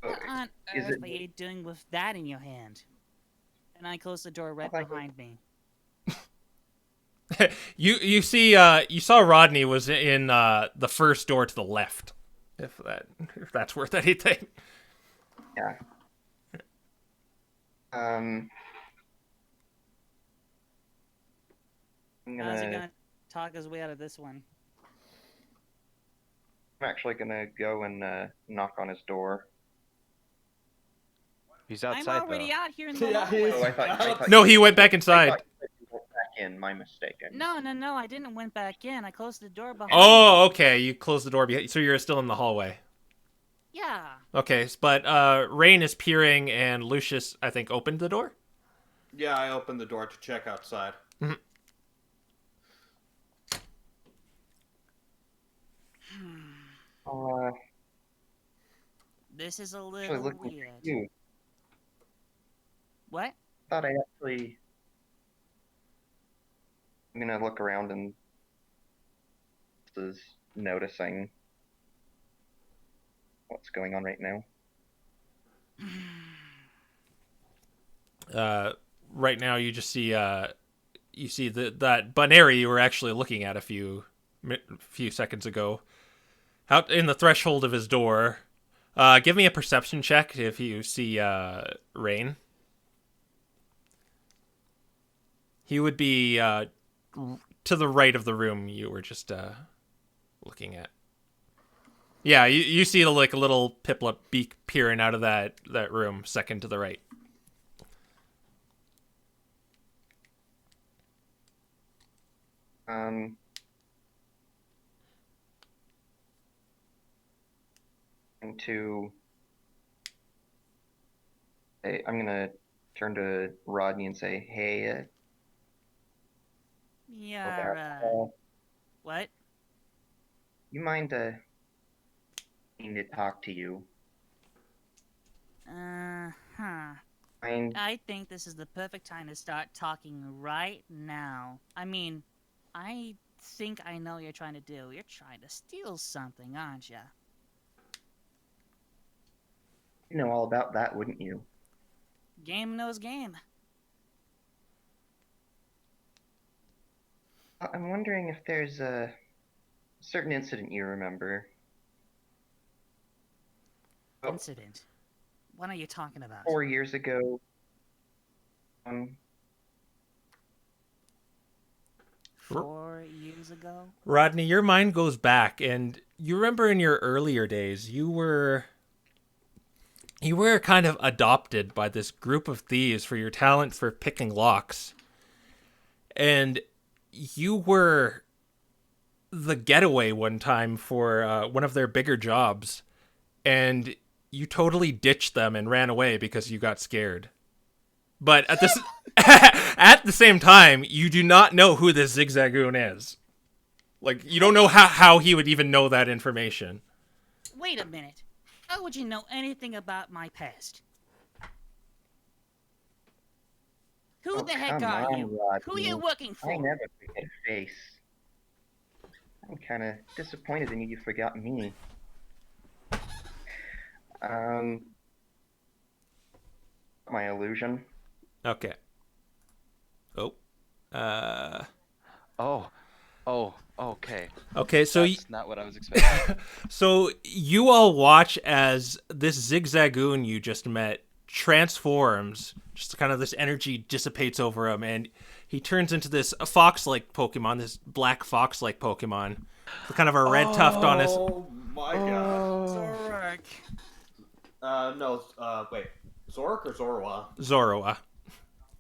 What on Is earth it- are you doing with that in your hand? And I close the door right behind me. You see you saw Rodney was in the first door to the left. If that's worth anything. yeah. I'm How's he gonna talk his way out of this one? actually gonna go and knock on his door. He's I'm outside already though. out here in the Yeah, hallway. Oh, I thought No, you- he went back I inside. thought you said you went back in. My mistake. No, I didn't went back in. I closed the door behind Oh, okay. You closed the door behind, so you're still in the hallway. Yeah. Okay, but Rain is peering, and Lucius, I think, opened the door. Yeah, I opened the door to check outside. This is a Actually little looking weird. for you. What? Thought I actually. I'm gonna look around and is noticing what's going on right now. Right now, you just see that Bunary you were actually looking at a few seconds ago, out in the threshold of his door. Give me a perception check if you see Rain. He would be to the right of the room you were just looking at. Yeah, you see like a little piplup beak peering out of that room, second to the right. I'm gonna turn to Rodney and say, "Hey, Yeah, what? you mind need to talk to you? Huh. Mind I think this is the perfect time to start talking right now. I mean, I think I know what you're trying to do. You're trying to steal something, aren't you? you know all about that, wouldn't you?" Game knows game. I'm wondering if there's a certain incident you remember. Oh, Incident. What are you talking about? 4 years ago. 4 years ago? Rodney, your mind goes back, and you remember in your earlier days, you were kind of adopted by this group of thieves for your talent for picking locks. And you were the getaway one time for one of their bigger jobs. And you totally ditched them and ran away because you got scared. But at this at the same time, you do not know who this Zigzagoon is. Like, you don't know how he would even know that information. Wait a minute. How would you know anything about my past? Who Oh, the heck come are on, you? Who are Rodney. you working I for? never forget a face. I'm kind of disappointed in you. You forgot me. My illusion. Okay. Oh, okay. Okay, so That's not what I was expecting. so you all watch as this Zigzagoon you just met transforms, just kind of this energy dissipates over him, and he turns into this fox-like Pokemon, this black fox-like Pokemon, with kind of a red tuft on his... Oh my god. Zork. No, wait. Zork or Zorwa? Zorua.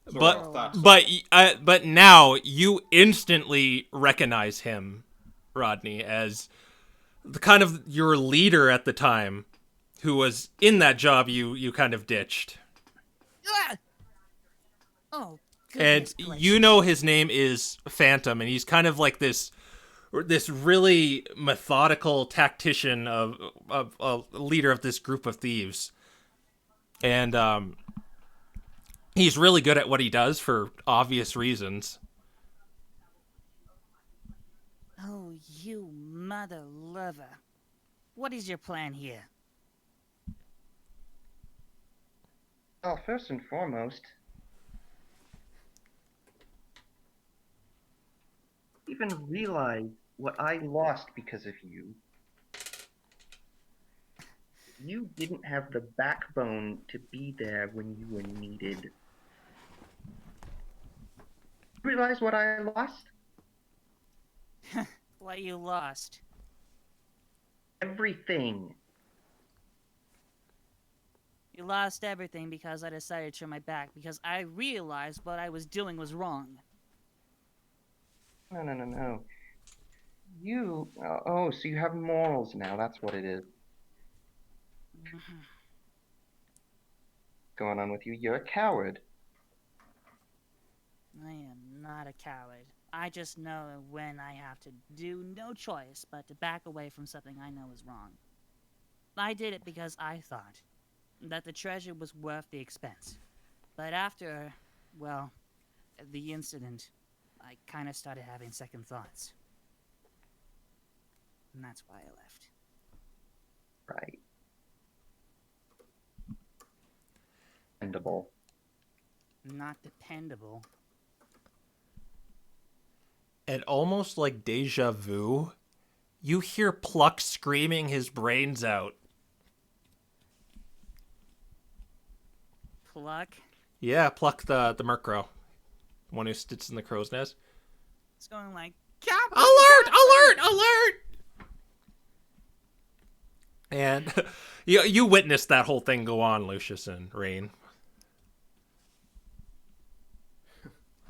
Zorwa, thought so. But now you instantly recognize him, Rodney, as the kind of your leader at the time, who was in that job you kind of ditched. Ah! Oh, And goodness gracious. you know his name is Phantom, and he's kind of like this really methodical tactician of a leader of this group of thieves. And he's really good at what he does for obvious reasons. Oh, you mother lover. What is your plan here? Well, first and foremost, even realize what I lost because of you. You didn't have the backbone to be there when you were needed. Realize what I lost? What you lost? Everything. You lost everything because I decided to turn my back because I realized what I was doing was wrong. No. You. Oh, so you have morals now. That's what it is. Going on with you? You're a coward. I am not a coward. I just know when I have to do no choice but to back away from something I know is wrong. I did it because I thought that the treasure was worth the expense. But after, well, the incident, I kind of started having second thoughts. And that's why I left. Right. Dependable. Not dependable. And almost like deja vu, you hear Pluck screaming his brains out. Pluck? Yeah, Pluck the Murkrow. One who sits in the crow's nest. It's going like, Captain! Alert! And you witnessed that whole thing go on, Lucius and Rain.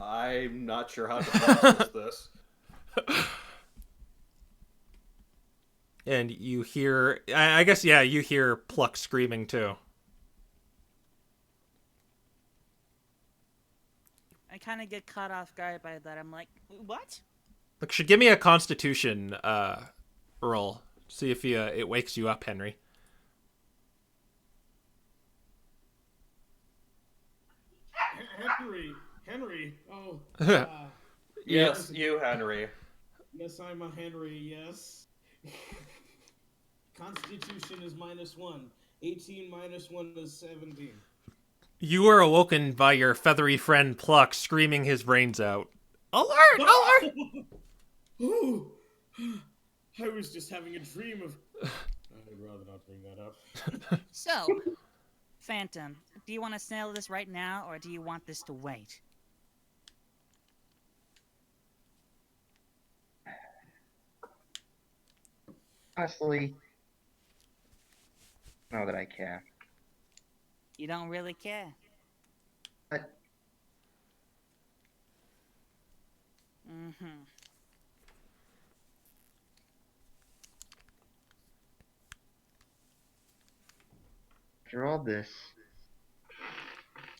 I'm not sure how to process this. And you hear, I guess, yeah, you hear Pluck screaming too. I kind of get caught off guard by that. I'm like, what? Look, should give me a Constitution roll. See if it wakes you up, Henry. Henry. Oh. Yes, you, Henry. Yes, I'm a Henry. Yes. Constitution is -1. 18 minus 1 is 17. You are awoken by your feathery friend Pluck screaming his brains out. Alert! Ooh. I was just having a dream of. I'd rather not bring that up. So, Phantom, do you want to settle this right now, or do you want this to wait? Honestly, know that I care. You don't really care. But Mm-hmm. after all this,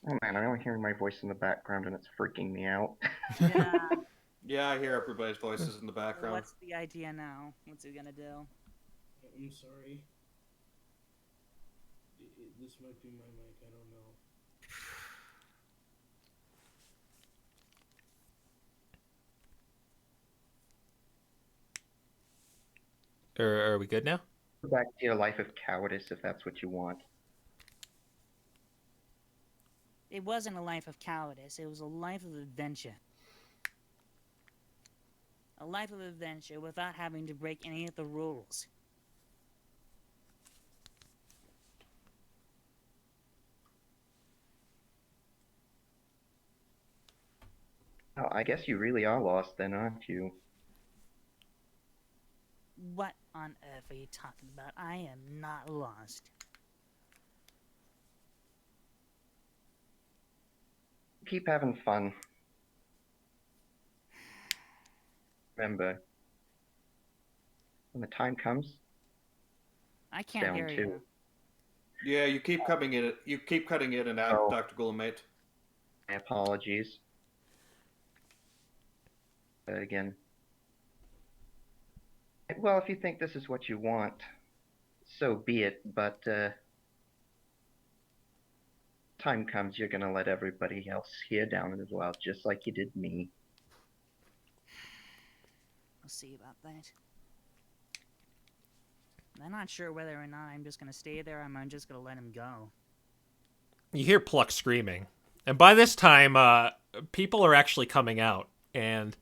oh man, I'm hearing my voice in the background and it's freaking me out. Yeah. Yeah, I hear everybody's voices in the background. What's the idea now? What's he gonna do? I'm sorry. This might be my mic. I don't know. Are we good now? Go back to your life of cowardice if that's what you want. It wasn't a life of cowardice. It was a life of adventure. A life of adventure without having to break any of the rules. Oh, I guess you really are lost then, aren't you? What on earth are you talking about? I am not lost. Keep having fun. Remember, when the time comes, I can't down hear too. you. Yeah, you keep coming in. You keep cutting in and out, Oh. Dr. Goulamate. My apologies. Again. Well, if you think this is what you want, so be it, but time comes you're gonna let everybody else here down as well, just like you did me. We'll see about that. I'm not sure whether or not I'm just gonna stay there or I'm just gonna let him go. You hear Pluck screaming. And by this time, people are actually coming out. And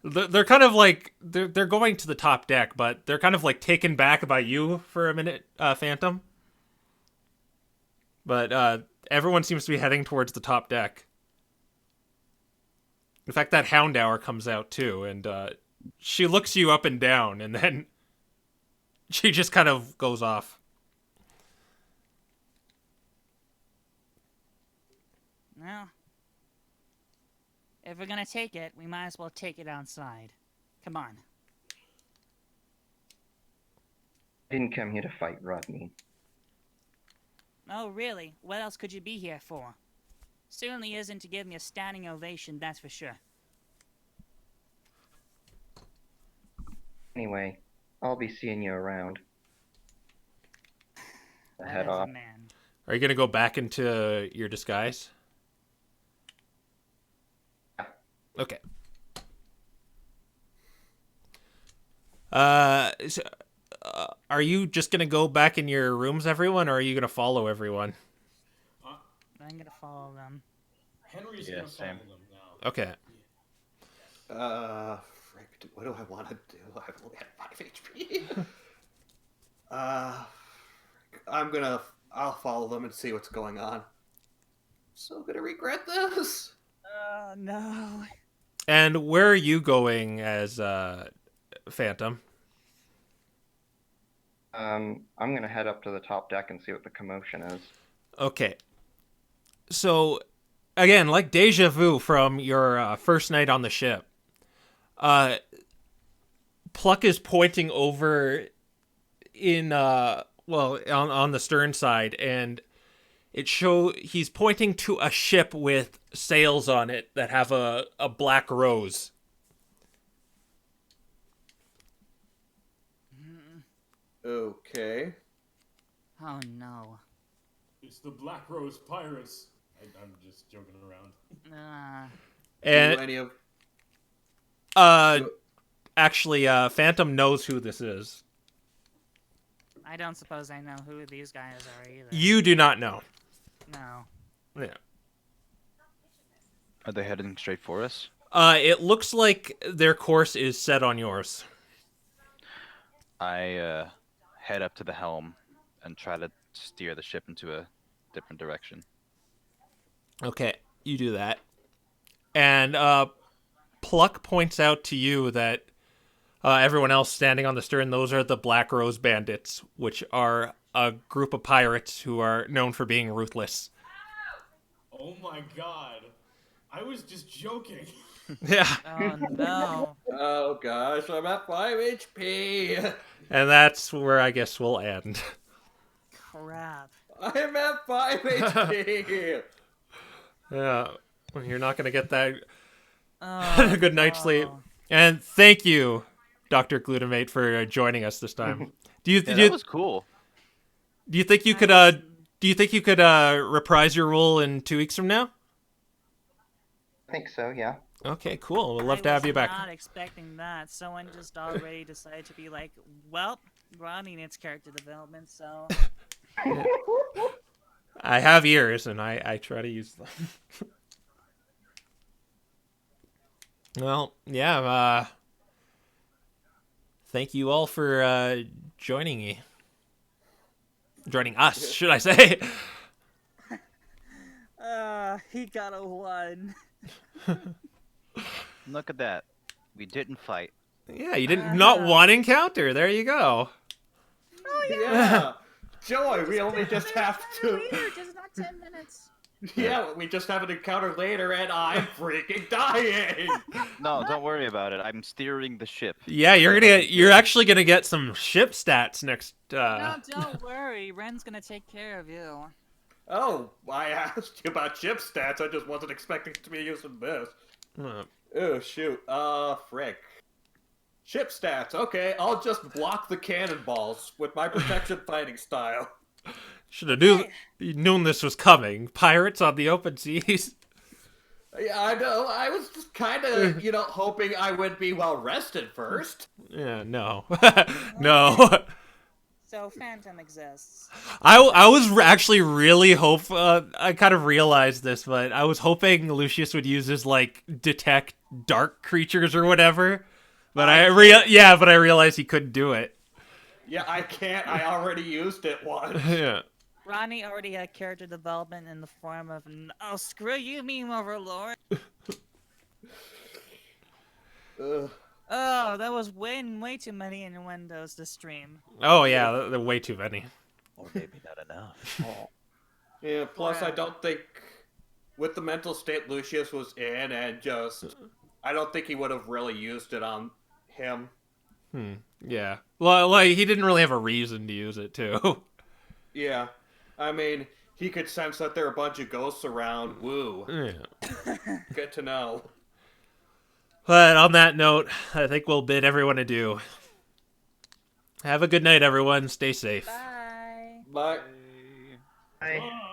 they're kind of like, they're going to the top deck, but they're kind of like taken back by you for a minute, Phantom. But everyone seems to be heading towards the top deck. In fact, that Houndour comes out too, and she looks you up and down, and then she just kind of goes off. Well, if we're gonna take it, we might as well take it outside. Come on. I didn't come here to fight Rodney. Oh, really? What else could you be here for? Certainly isn't to give me a standing ovation, that's for sure. Anyway, I'll be seeing you around. Head Whatever, off. man. Are you going to go back into your disguise? Okay. Are you just going to go back in your rooms, everyone, or are you going to follow everyone? I'm gonna follow them. Henry's Yeah, gonna follow same. them now. Okay. Frick, what do I want to do? I've only had 5 HP. I'll follow them and see what's going on. So gonna regret this. Oh, no. And where are you going as Phantom? I'm gonna head up to the top deck and see what the commotion is. Okay. So, again, like deja vu from your first night on the ship, Pluck is pointing over in, on the stern side, and he's pointing to a ship with sails on it that have a black rose. Okay. Oh, no. It's the Black Rose Pirates. I'm just joking around. And Do any of actually, Phantom knows who this is. I don't suppose I know who these guys are either. You do not know. No. Yeah. Are they heading straight for us? It looks like their course is set on yours. I head up to the helm and try to steer the ship into a different direction. Okay, you do that. And Pluck points out to you that everyone else standing on the stern, those are the Black Rose Bandits, which are a group of pirates who are known for being ruthless. Oh my god. I was just joking. Yeah. Oh, no. Oh gosh, I'm at 5 HP. And that's where I guess we'll end. Crap. I'm at 5 HP. Yeah, you're not going to get that Oh, good night's sleep. no. And thank you, Dr. Glutamate, for joining us this time. Yeah, that was cool. Do you think you could reprise your role in 2 weeks from now? I think so, yeah. Okay, cool. We'd love to have you back. I was not expecting that. Someone just already decided to be like, well, Ronnie needs character development, so... I have ears, and I try to use them. Well, yeah, thank you all for joining me. Joining us, should I say. He got a 1. Look at that. We didn't fight. Yeah, you didn't not one encounter. There you go. Oh, Yeah. Joy, we only just have to. Later, just not 10 minutes. Yeah, we just have an encounter later, and I'm freaking dying. No, don't worry about it. I'm steering the ship. Yeah, you're actually gonna get some ship stats next. No, don't worry. Ren's gonna take care of you. Oh, I asked you about chip stats. I just wasn't expecting to be using this. Uh, Oh shoot. Frick. Chip stats. Okay, I'll just block the cannonballs with my protection fighting style. Should have known this was coming. Pirates on the open seas. Yeah, I know. I was just kind of, hoping I would be well rested first. Yeah, no, no. So Phantom exists. I was actually really I kind of realized this, but I was hoping Lucius would use his detect dark creatures or whatever. But I realized he couldn't do it. Yeah, I can't. I already used it once. Yeah. Ronnie already had character development in the form of "Oh, screw you, meme overlord." Oh, that was way too many innuendos to stream. Oh yeah, there are way too many. Or maybe not enough. Yeah, plus I don't think, with the mental state Lucius was in, and I don't think he would have really used it on him. Yeah. Well, he didn't really have a reason to use it, too. Yeah. I mean, he could sense that there are a bunch of ghosts around. Woo. Yeah. Good to know. But on that note, I think we'll bid everyone adieu. Have a good night, everyone. Stay safe. Bye. Bye. Bye.